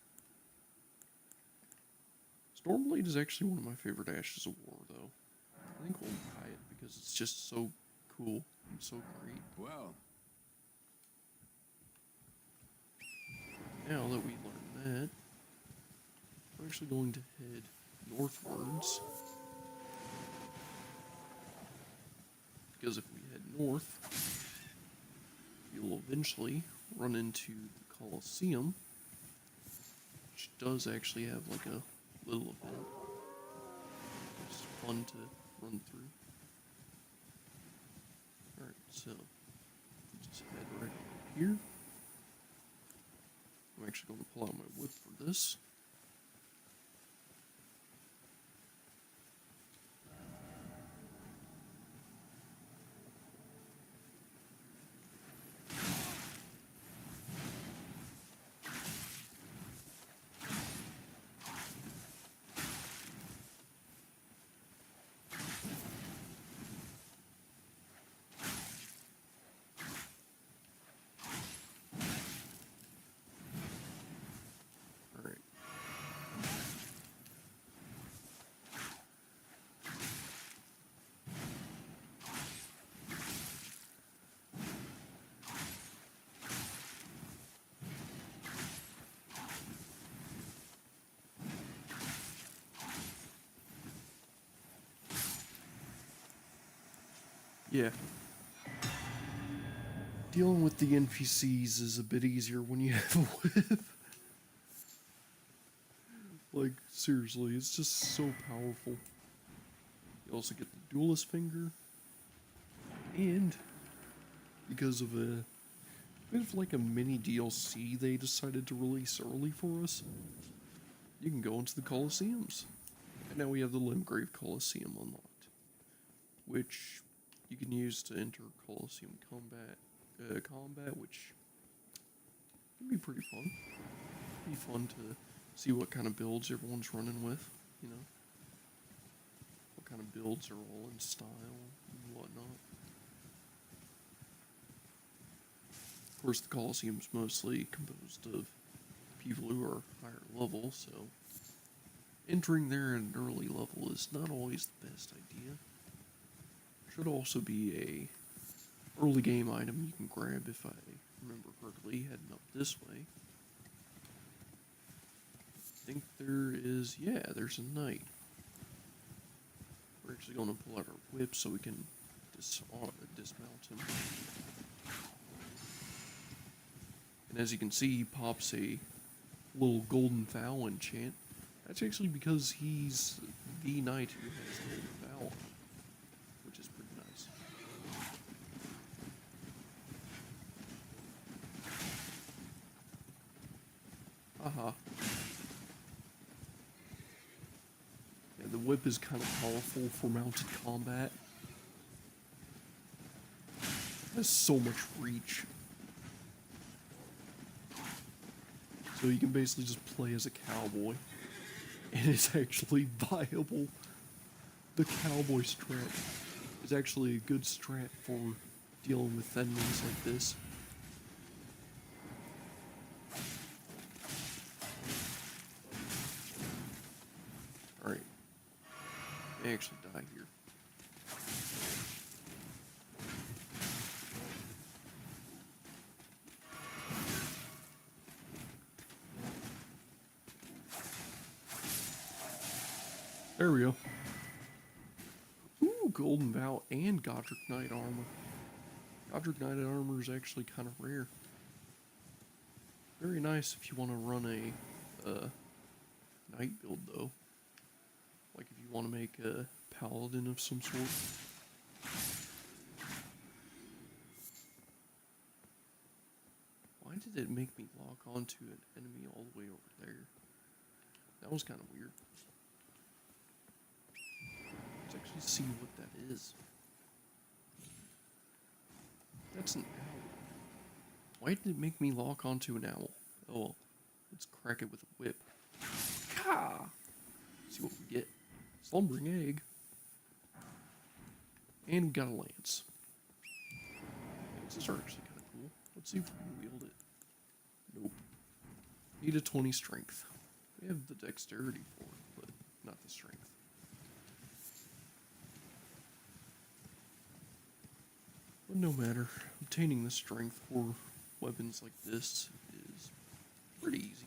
Stormblade is actually one of my favorite Ashes of War, though. I think we'll buy it because it's just so cool and so great. Well, Now that we learned that, we're actually going to head northwards. Because if we head north, you'll eventually run into the Colosseum, which does actually have like a little event. It's fun to run through. Alright, so just head right over here. I'm actually going to pull out my whip for this. Alright. Yeah. Dealing with the NPCs is a bit easier when you have a whip. Like, seriously, it's just so powerful. You also get the duelist finger. And because of a bit of like a mini DLC they decided to release early for us, you can go into the Colosseums. And now we have the Limgrave Colosseum unlocked, which you can use to enter Colosseum combat, which can be pretty fun. Be fun to see what kind of builds everyone's running with, you know. What kind of builds are all in style and whatnot. Of course, the Colosseum's mostly composed of people who are higher level, so entering there at an early level is not always the best idea. Should also be a early game item you can grab if I remember correctly, heading up this way. I think there is, yeah, there's a knight. We're actually going to pull out our whip so we can dismount him. And as you can see, he pops a little golden vow enchant. That's actually because he's the knight who has the golden vow on him, which is pretty nice. Haha. Yeah, the whip is kind of powerful for mounted combat. It has so much reach. So you can basically just play as a cowboy. And it's actually viable. The cowboy strat is actually a good strat for dealing with enemies like this. Alright. They actually die here. There we go. Ooh, Golden Vow and Godric Knight armor. Godric Knight armor is actually kind of rare. Very nice if you want to run a knight build, though. Like if you want to make a paladin of some sort. Why did it make me lock onto an enemy all the way over there? That was kind of weird. Let's actually see what that is. That's an owl. Why did it make me lock onto an owl? Oh well, let's crack it with a whip. Ka! See what we get. Slumbering egg. And we got a lance. Lances are actually kind of cool. Let's see if we can wield it. Nope. Need a 20 strength. We have the dexterity for it, but not the strength. But no matter, obtaining the strength for weapons like this is pretty easy.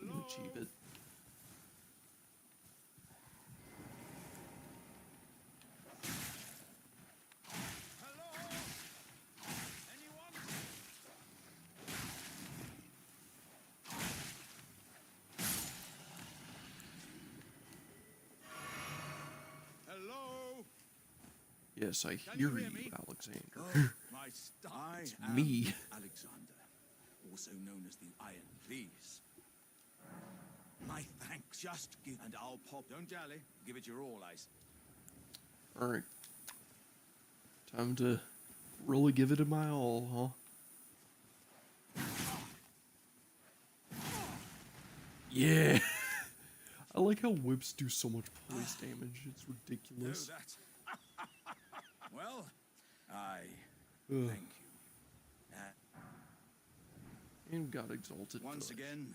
You can achieve it. Yes, I hear you, Alexander. It's me. Alexander, also known as the Iron Please. My thanks. Just give, and I'll pop. Don't dally. Give it your all, Ice. Alright. Time to really give it my all, huh? Yeah! I like how whips do so much place damage. It's ridiculous. No, that's... Well, I Ugh. thank you. And got exalted. Once touch. again,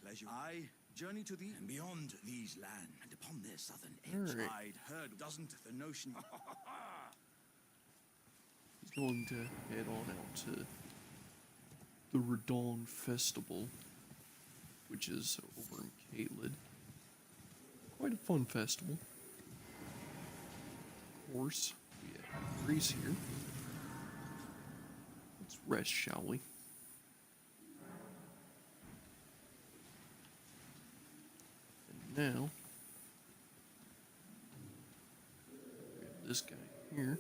pleasure. I journey to the and beyond these lands, and upon their southern edge, Alright. I'd heard doesn't the notion. He's going to head on out to the Radon Festival, which is over in Caelid. Quite a fun festival. Of course, we have Greece here. Let's rest, shall we? And now, we have this guy here.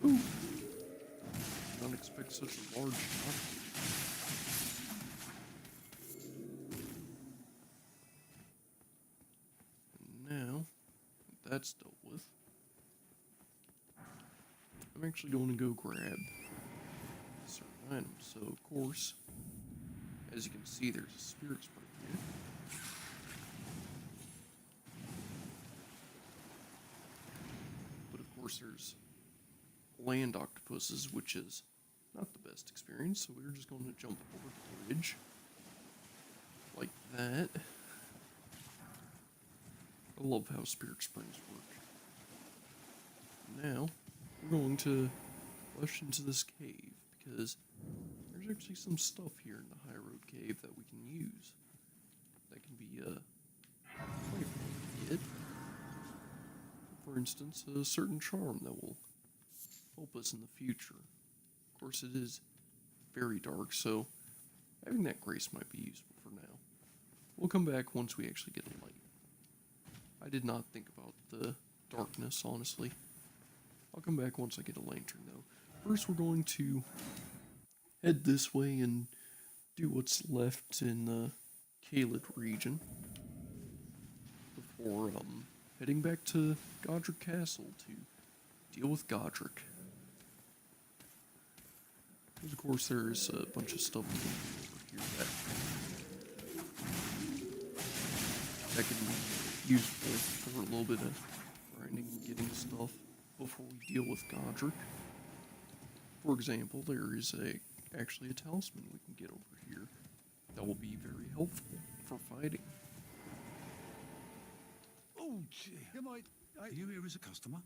Ooh! Did not expect such a large shot. Now, that's dealt with, I'm actually going to go grab certain items. So, of course, as you can see, there's a spirit spring here. But of course, there's land octopuses, which is not the best experience. So we're just going to jump over the bridge like that. I love how spirit springs work. Now, we're going to rush into this cave, because there's actually some stuff here in the High Road Cave that we can use. That can be, quite fun to get. For instance, a certain charm that will help us in the future. Of course, it is very dark, so having that grace might be useful for now. We'll come back once we actually get a light. I did not think about the darkness, honestly. I'll come back once I get a lantern, though. First, we're going to head this way and do what's left in the Kaled region before heading back to Godric Castle to deal with Godric. Because of course there's a bunch of stuff we can do over here that can be useful for a little bit of grinding and getting stuff before we deal with Godric. For example, there is actually a talisman we can get over here that will be very helpful for fighting. Oh, gee. Are you here as a customer?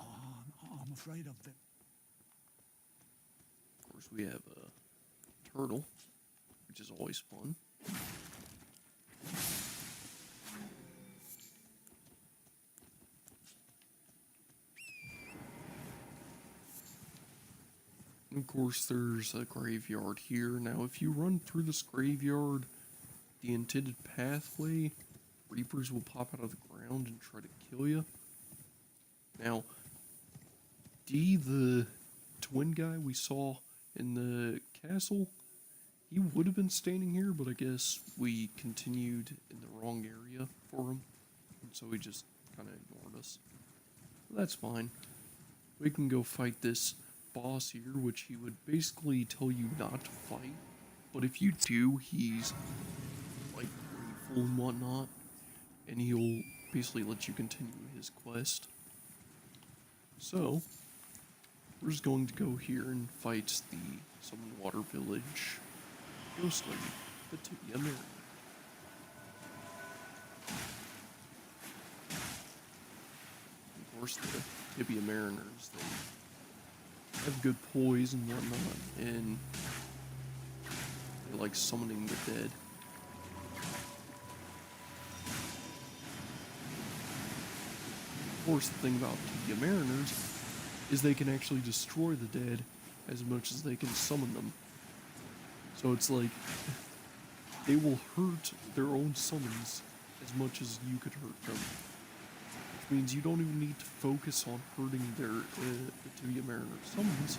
I'm afraid of them. Of course, we have a turtle, which is always fun. And of course, there's a graveyard here. Now, if you run through this graveyard, the intended pathway, reapers will pop out of the ground and try to kill you. Now, D, the twin guy we saw in the castle, he would have been standing here, but I guess we continued in the wrong area for him, and so he just kind of ignored us. But that's fine. We can go fight this boss here, which he would basically tell you not to fight, but if you do, he's like grateful and whatnot, and he'll basically let you continue his quest. So, we're just going to go here and fight the Summoned Water Village Ghost Lady, the Tibia Mariner. Of course, the Tibia Mariners, they have good poise and whatnot, and they like summoning the dead. Of course, the thing about Tibia Mariners is they can actually destroy the dead as much as they can summon them. So it's like, they will hurt their own summons as much as you could hurt them. Which means you don't even need to focus on hurting their the Tibia Mariner summons,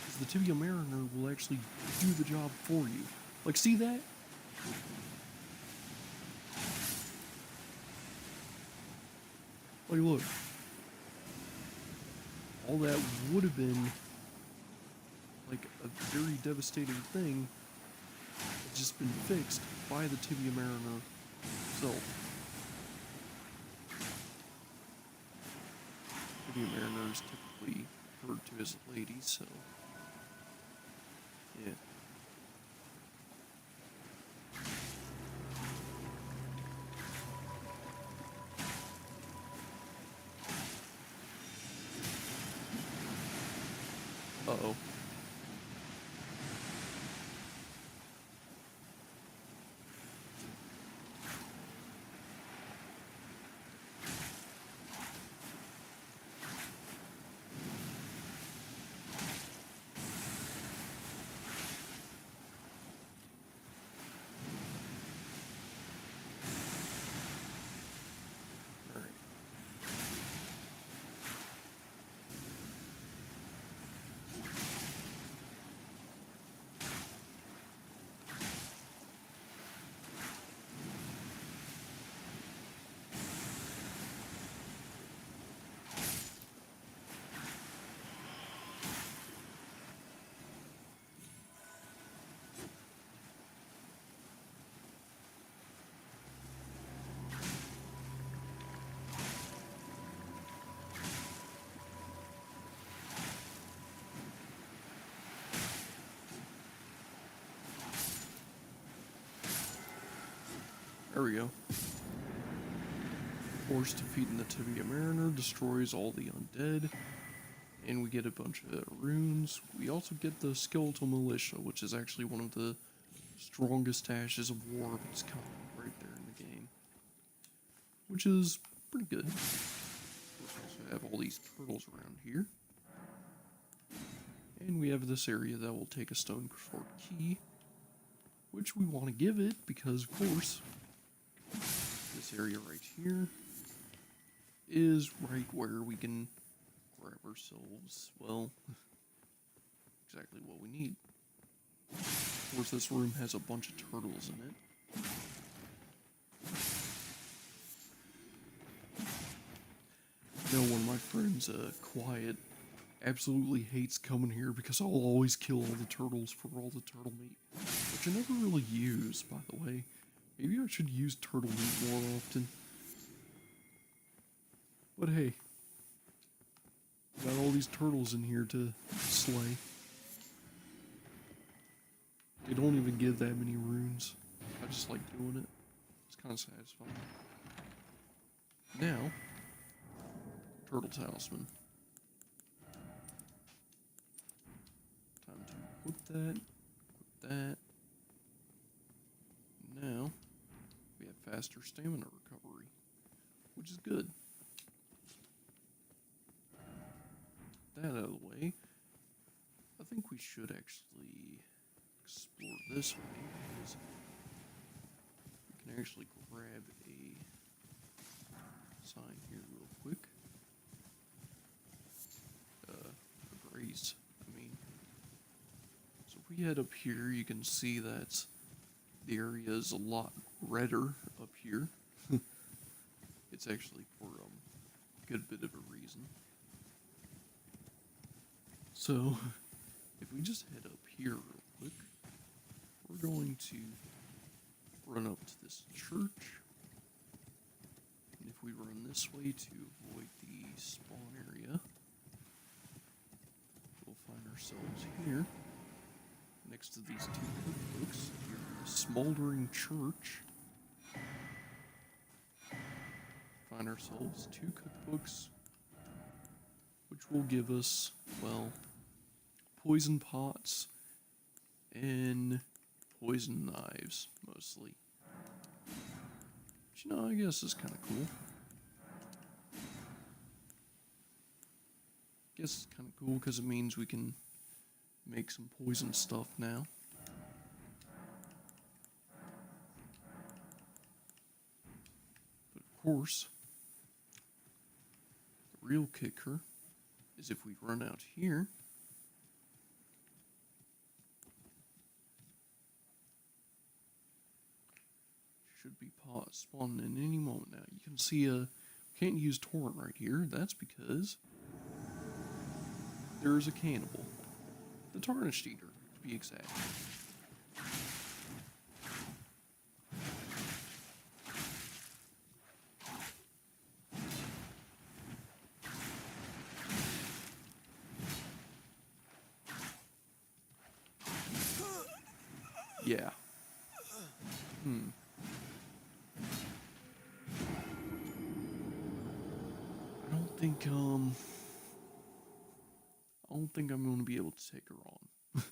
because the Tibia Mariner will actually do the job for you. Like, see that? Like, look. All that would have been like a very devastating thing. It's just been fixed by the Tibia Mariner itself. Tibia Mariner is typically referred to as a lady, so yeah. Uh-oh. Alright. There we go. Of course, defeating the Tibia Mariner destroys all the undead, and we get a bunch of runes. We also get the Skeletal Militia, which is actually one of the strongest ashes of war of its kind right there in the game, which is pretty good. We also have all these turtles around here, and we have this area that will take a stone sword key, which we want to give it because, of course, this area right here is right where we can grab ourselves, well, exactly what we need. Of course, this room has a bunch of turtles in it. You know, one of my friends, Quiet, absolutely hates coming here because I'll always kill all the turtles for all the turtle meat, which I never really use, by the way. Maybe I should use turtle meat more often. But hey, got all these turtles in here to slay. They don't even give that many runes. I just like doing it. It's kind of satisfying. Now, Turtle Talisman. Time to equip that. Now, we have faster stamina recovery, which is good. That out of the way, I think we should actually explore this way, because we can actually grab a sign here real quick. A grace, I mean. So if we head up here, you can see that the area is a lot redder up here. It's actually for a good bit of a reason. So, if we just head up here real quick, we're going to run up to this church. And if we run this way to avoid the spawn area, we'll find ourselves here, next to these two cookbooks, here in the smoldering church. Find ourselves two cookbooks, which will give us, well, poison pots and poison knives, mostly. Which, you know, I guess is kind of cool. Guess it's kind of cool because it means we can make some poison stuff now. But of course, the real kicker is if we run out here, should be spawning in any moment now. You can see can't use torrent right here. That's because there's a cannibal. The Tarnished Eater, to be exact. Yeah. I don't think I'm going to be able to take her on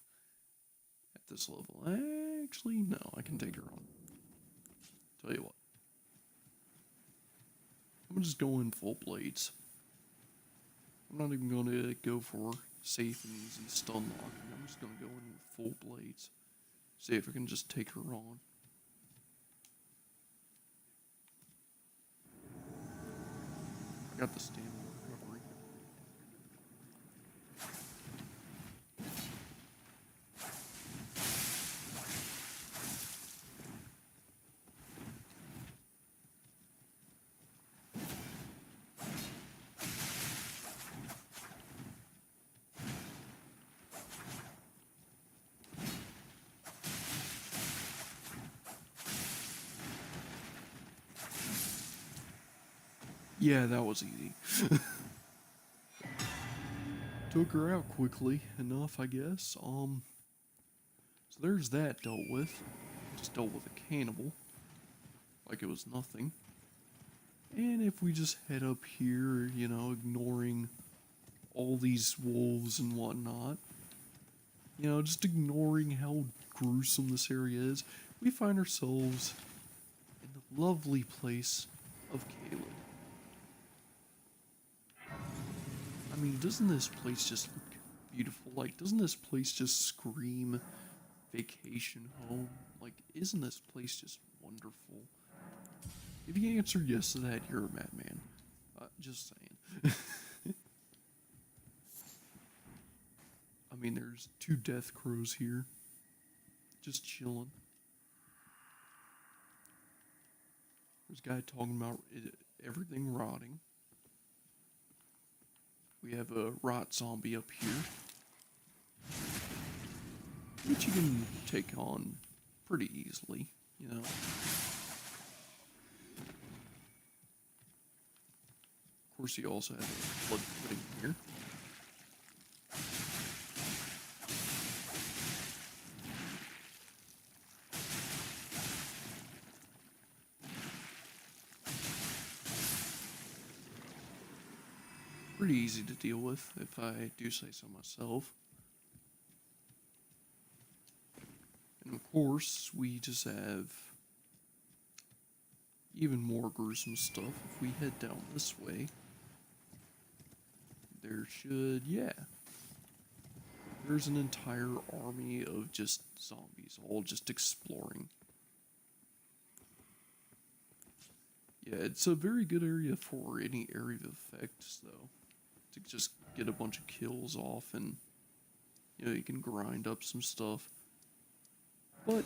at this level. Actually, no, I can take her on. Tell you what. I'm just going full blades. I'm not even going to go for safe and easy stun locking. I'm just going to go in with full blades. See if I can just take her on. I got the stamina recovery. Yeah, that was easy. Took her out quickly enough, I guess. So there's that dealt with. Just dealt with a cannibal. Like it was nothing. And if we just head up here, you know, ignoring all these wolves and whatnot, you know, just ignoring how gruesome this area is, we find ourselves in the lovely place of Caleb. I mean, doesn't this place just look beautiful? Like, doesn't this place just scream vacation home? Like, isn't this place just wonderful? If you answer yes to that, you're a madman. Just saying. I mean, there's 2 death crows here. Just chilling. There's a guy talking about everything rotting. We have a rot zombie up here, which you can take on pretty easily, you know. Of course, you also have a blood pudding here. Pretty easy to deal with, if I do say so myself. And of course, we just have even more gruesome stuff. If we head down this way, there should, yeah. There's an entire army of just zombies, all just exploring. Yeah, it's a very good area for any area of effects, though. To just get a bunch of kills off and, you know, you can grind up some stuff. But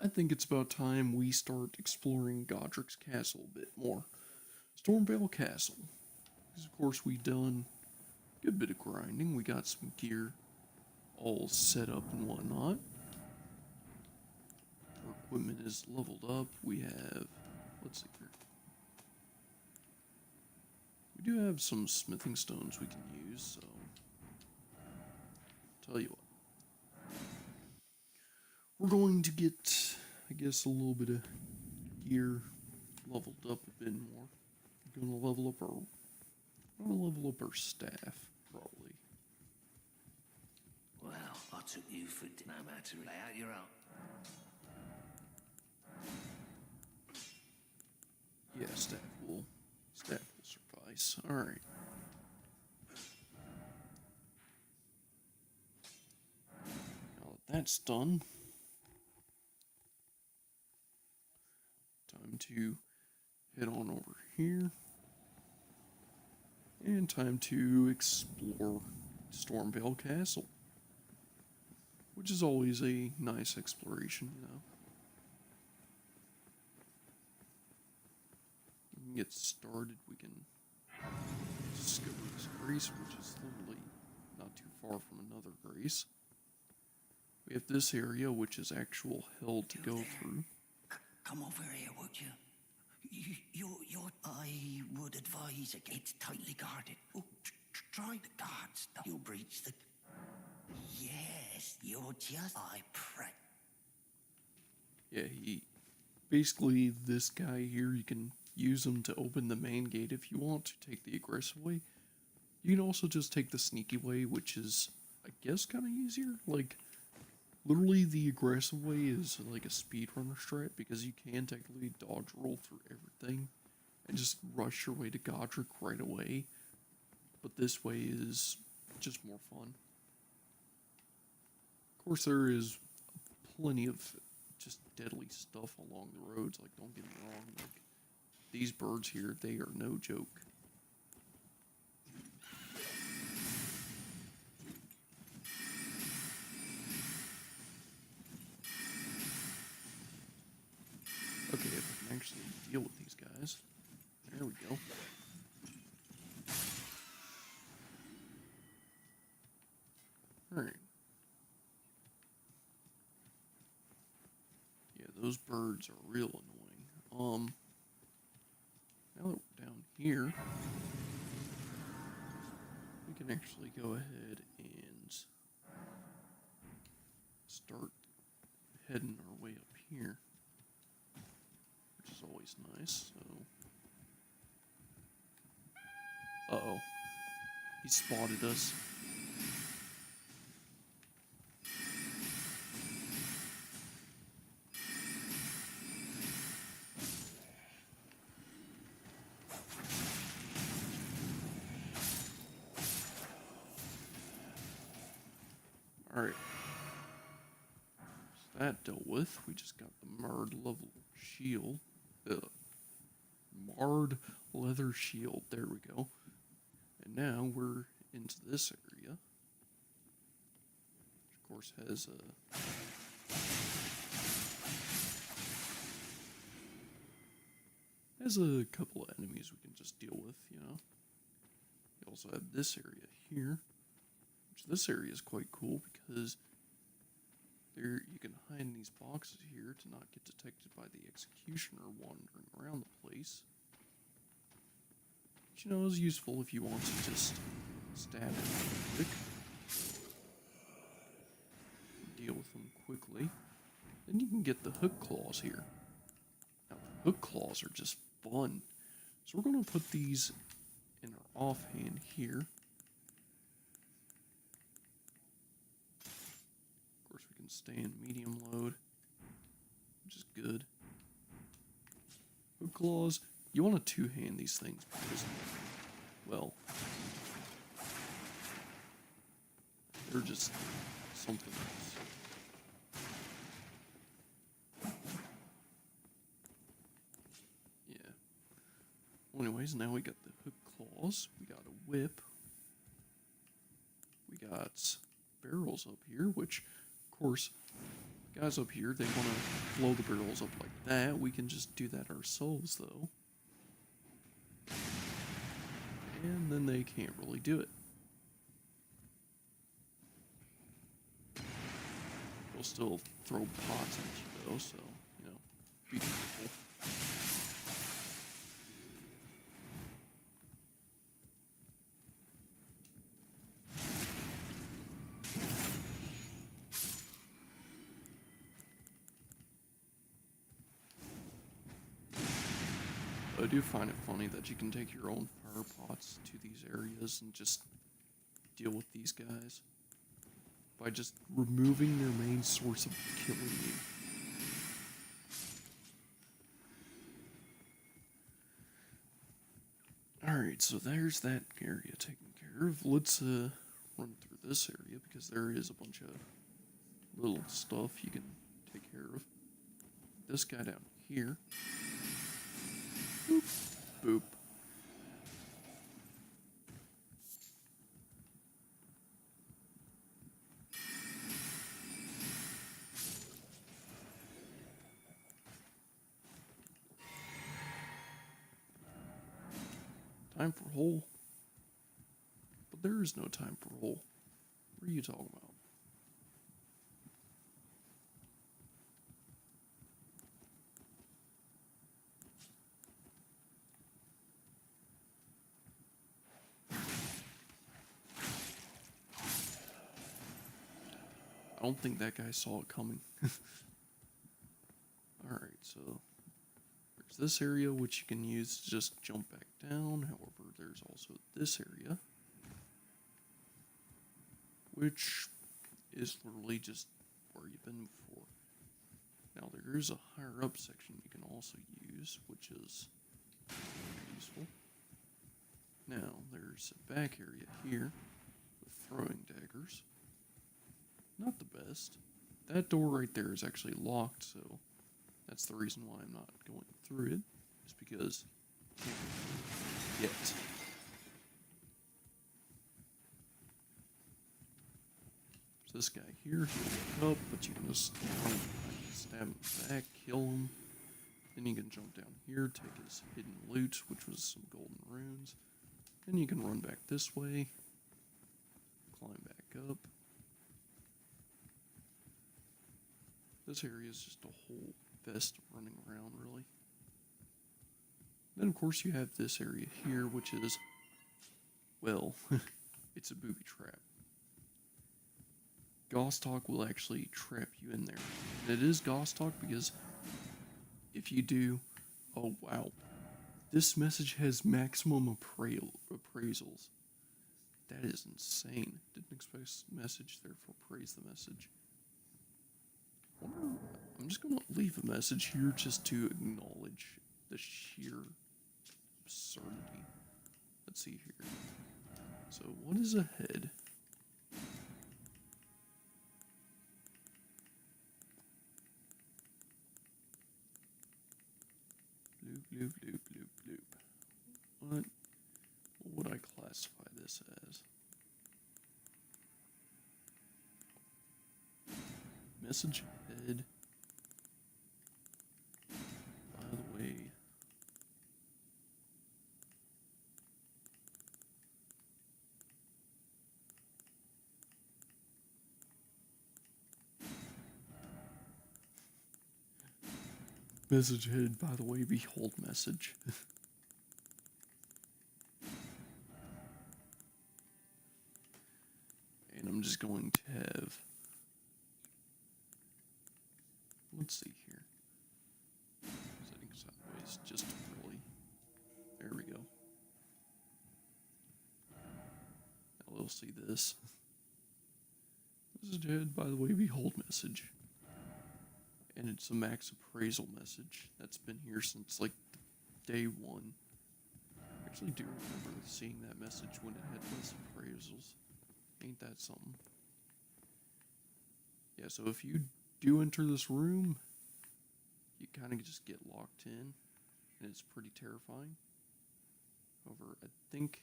I think it's about time we start exploring Godric's castle a bit more. Stormvale Castle. Because of course we've done a good bit of grinding. We got some gear all set up and whatnot. Our equipment is leveled up. We have, let's see here. We do have some smithing stones we can use, so tell you what. We're going to get, I guess, a little bit of gear leveled up a bit more. We're going to level up our staff, probably. Well, I took you for no matter. Lay out your own. Yeah, staff will suffice. Alright. Now that that's done, time to head on over here. And time to explore Stormvale Castle. Which is always a nice exploration, you know. We can get started, we can discover this grace, which is literally not too far from another grace. We have this area, which is actual hell to go through. Come over here, would you? I would advise it's tightly guarded. Oh, try the guards. You'll breach the... Yes, you're just... I pray. Yeah, basically, this guy here, you can use him to open the main gate if you want to take the aggressive way. You can also just take the sneaky way, which is, I guess, kind of easier. Like, literally, the aggressive way is like a speedrunner strat, because you can technically dodge roll through everything and just rush your way to Godric right away. But this way is just more fun. Of course, there is plenty of just deadly stuff along the roads. Like, don't get me wrong. Like, these birds here, they are no joke. Okay, if I can actually deal with these guys. There we go. Alright. Yeah, those birds are real annoying. Now that we're down here, we can actually go ahead and start heading our way up here, which is always nice. So, uh-oh, he spotted us. Alright. So that dealt with. We just got the Murd level shield. marred leather shield. There we go. And now we're into this area. Which of course has a couple of enemies we can just deal with, you know. We also have this area here. Which this area is quite cool because there you can hide in these boxes here to not get detected by the executioner wandering around the place. Which, you know, is useful if you want to just stab him quick. Deal with them quickly. Then you can get the hook claws here. Now the hook claws are just fun. So we're going to put these in our offhand here. Of course we can stay in medium load, which is good. Hook claws, you want to two-hand these things because, well, they're just something else. Yeah. Well, anyways, now we got the hook claws, we got a whip, we got barrels up here, which, of course, guys up here, they want to blow the barrels up like that. We can just do that ourselves, though. And then they can't really do it. They'll still throw pots at you, though, so, you know, be careful. I do find it funny that you can take your own fire pots to these areas and just deal with these guys by just removing their main source of killing you. Alright, so there's that area taken care of. Let's run through this area because there is a bunch of little stuff you can take care of. This guy down here. Boop, boop. Time for hole. But there is no time for hole. What are you talking about? I don't think that guy saw it coming. Alright, so there's this area which you can use to just jump back down. However, there's also this area, which is literally just where you've been before. Now there is a higher up section you can also use, which is useful. Now there's a back area here with throwing daggers. Not the best. That door right there is actually locked, so that's the reason why I'm not going through it. Is because I can't go through it yet. There's this guy here, he'll look up, but you can just stab him back, kill him. Then you can jump down here, take his hidden loot, which was some golden runes. Then you can run back this way, climb back up. This area is just a whole fest of running around, really. Then, of course, you have this area here, which is, well, it's a booby trap. Gostock will actually trap you in there. And it is Gostock because if you do, oh wow, this message has maximum appraisals. That is insane. Didn't expect a message, therefore praise the message. I'm just going to leave a message here just to acknowledge the sheer absurdity. Let's see here. So, what is ahead? Bloop, bloop, bloop, bloop, bloop. classify this as? Message head. By the way, message head, by the way, behold message. And I'm just going to have, let's see here. Setting sideways, just really. There we go. Now we'll see this. Message head, by the way, behold message. And it's a max appraisal message that's been here since like day one. I actually do remember seeing that message when it had less appraisals. Ain't that something? Yeah, so if you do enter this room, you kind of just get locked in, and it's pretty terrifying. However, I think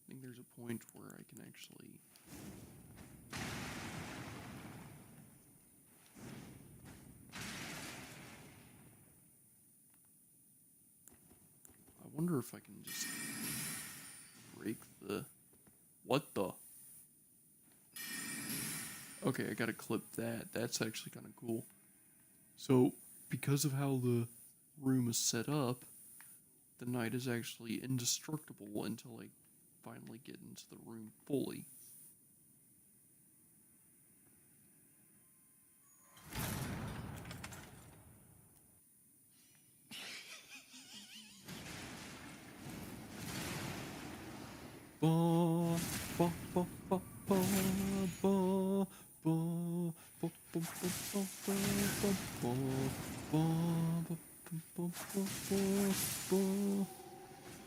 there's a point where I can actually I wonder if I can just break the... What the? Okay, I gotta clip that. That's actually kind of cool. So, because of how the room is set up, the knight is actually indestructible until I finally get into the room fully.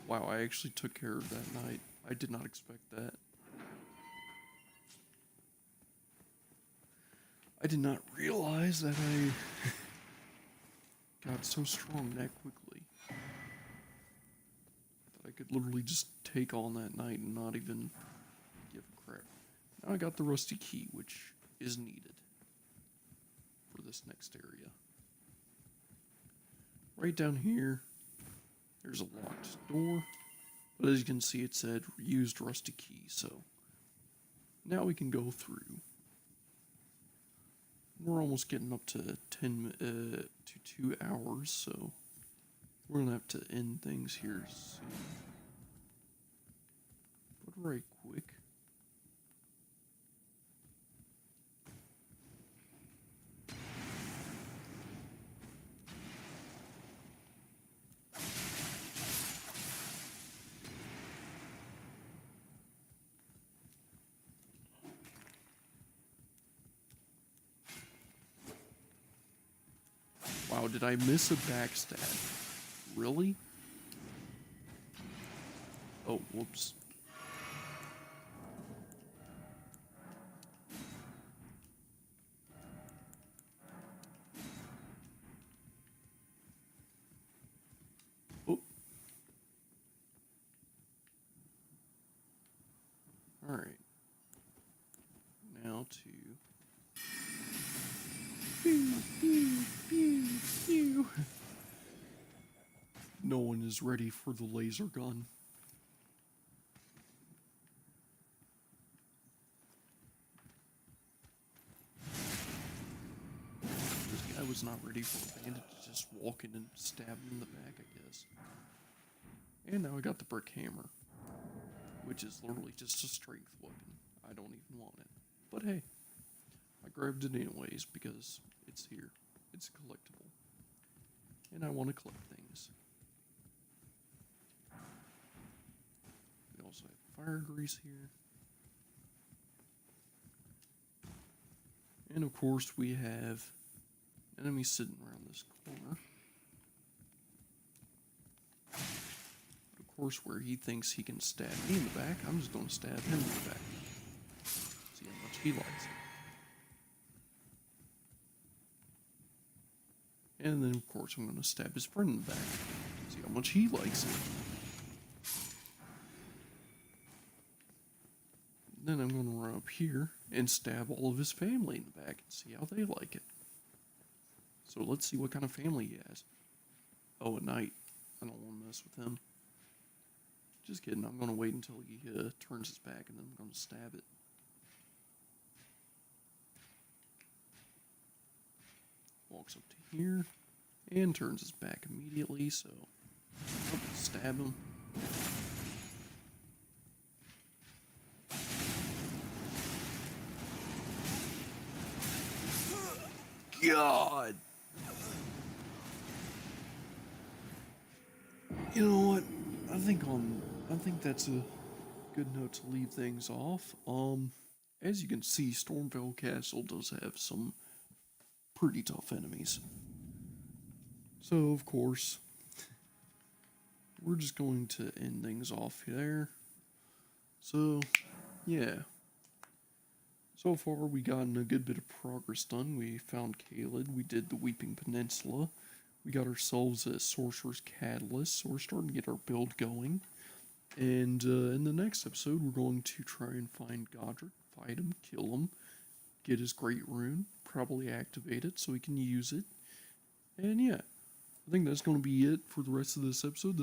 Wow, I actually took care of that night. I did not expect that. I did not realize that I got so strong that quickly. That I could literally just take on that night and not even give a crap. Now I got the rusty key, which is needed for this next area. Right down here, there's a locked door, but as you can see it said used rusty key, so now we can go through. We're almost getting up to 2 hours, so we're gonna have to end things here soon. But right quick. Wow, did I miss a backstab? Really? Oh, whoops. Oh. Alright. Now to... No one is ready for the laser gun. This guy was not ready for a bandit to just walk in and stab him in the back, I guess. And now I got the brick hammer, which is literally just a strength weapon. I don't even want it. But hey, I grabbed it anyways because it's here. It's a collectible. And I want to collect things. We also have fire grease here. And of course we have enemies sitting around this corner. But of course where he thinks he can stab me in the back, I'm just going to stab him in the back. See how much he likes it. And then of course I'm going to stab his friend in the back. See how much he likes it. Then I'm going to run up here and stab all of his family in the back and see how they like it. So let's see what kind of family he has. Oh, a knight. I don't want to mess with him. Just kidding. I'm going to wait until he turns his back and then I'm going to stab it. Walks up to here and turns his back immediately, so I'll stab him. God! You know what? I think that's a good note to leave things off. As you can see, Stormvale Castle does have some pretty tough enemies. So, of course, we're just going to end things off there. So, yeah. So far, we gotten a good bit of progress done. We found Caelid, we did the Weeping Peninsula, we got ourselves a Sorcerer's Catalyst, so we're starting to get our build going. And in the next episode, we're going to try and find Godric, fight him, kill him, get his Great Rune, probably activate it so we can use it. And yeah, I think that's going to be it for the rest of this episode.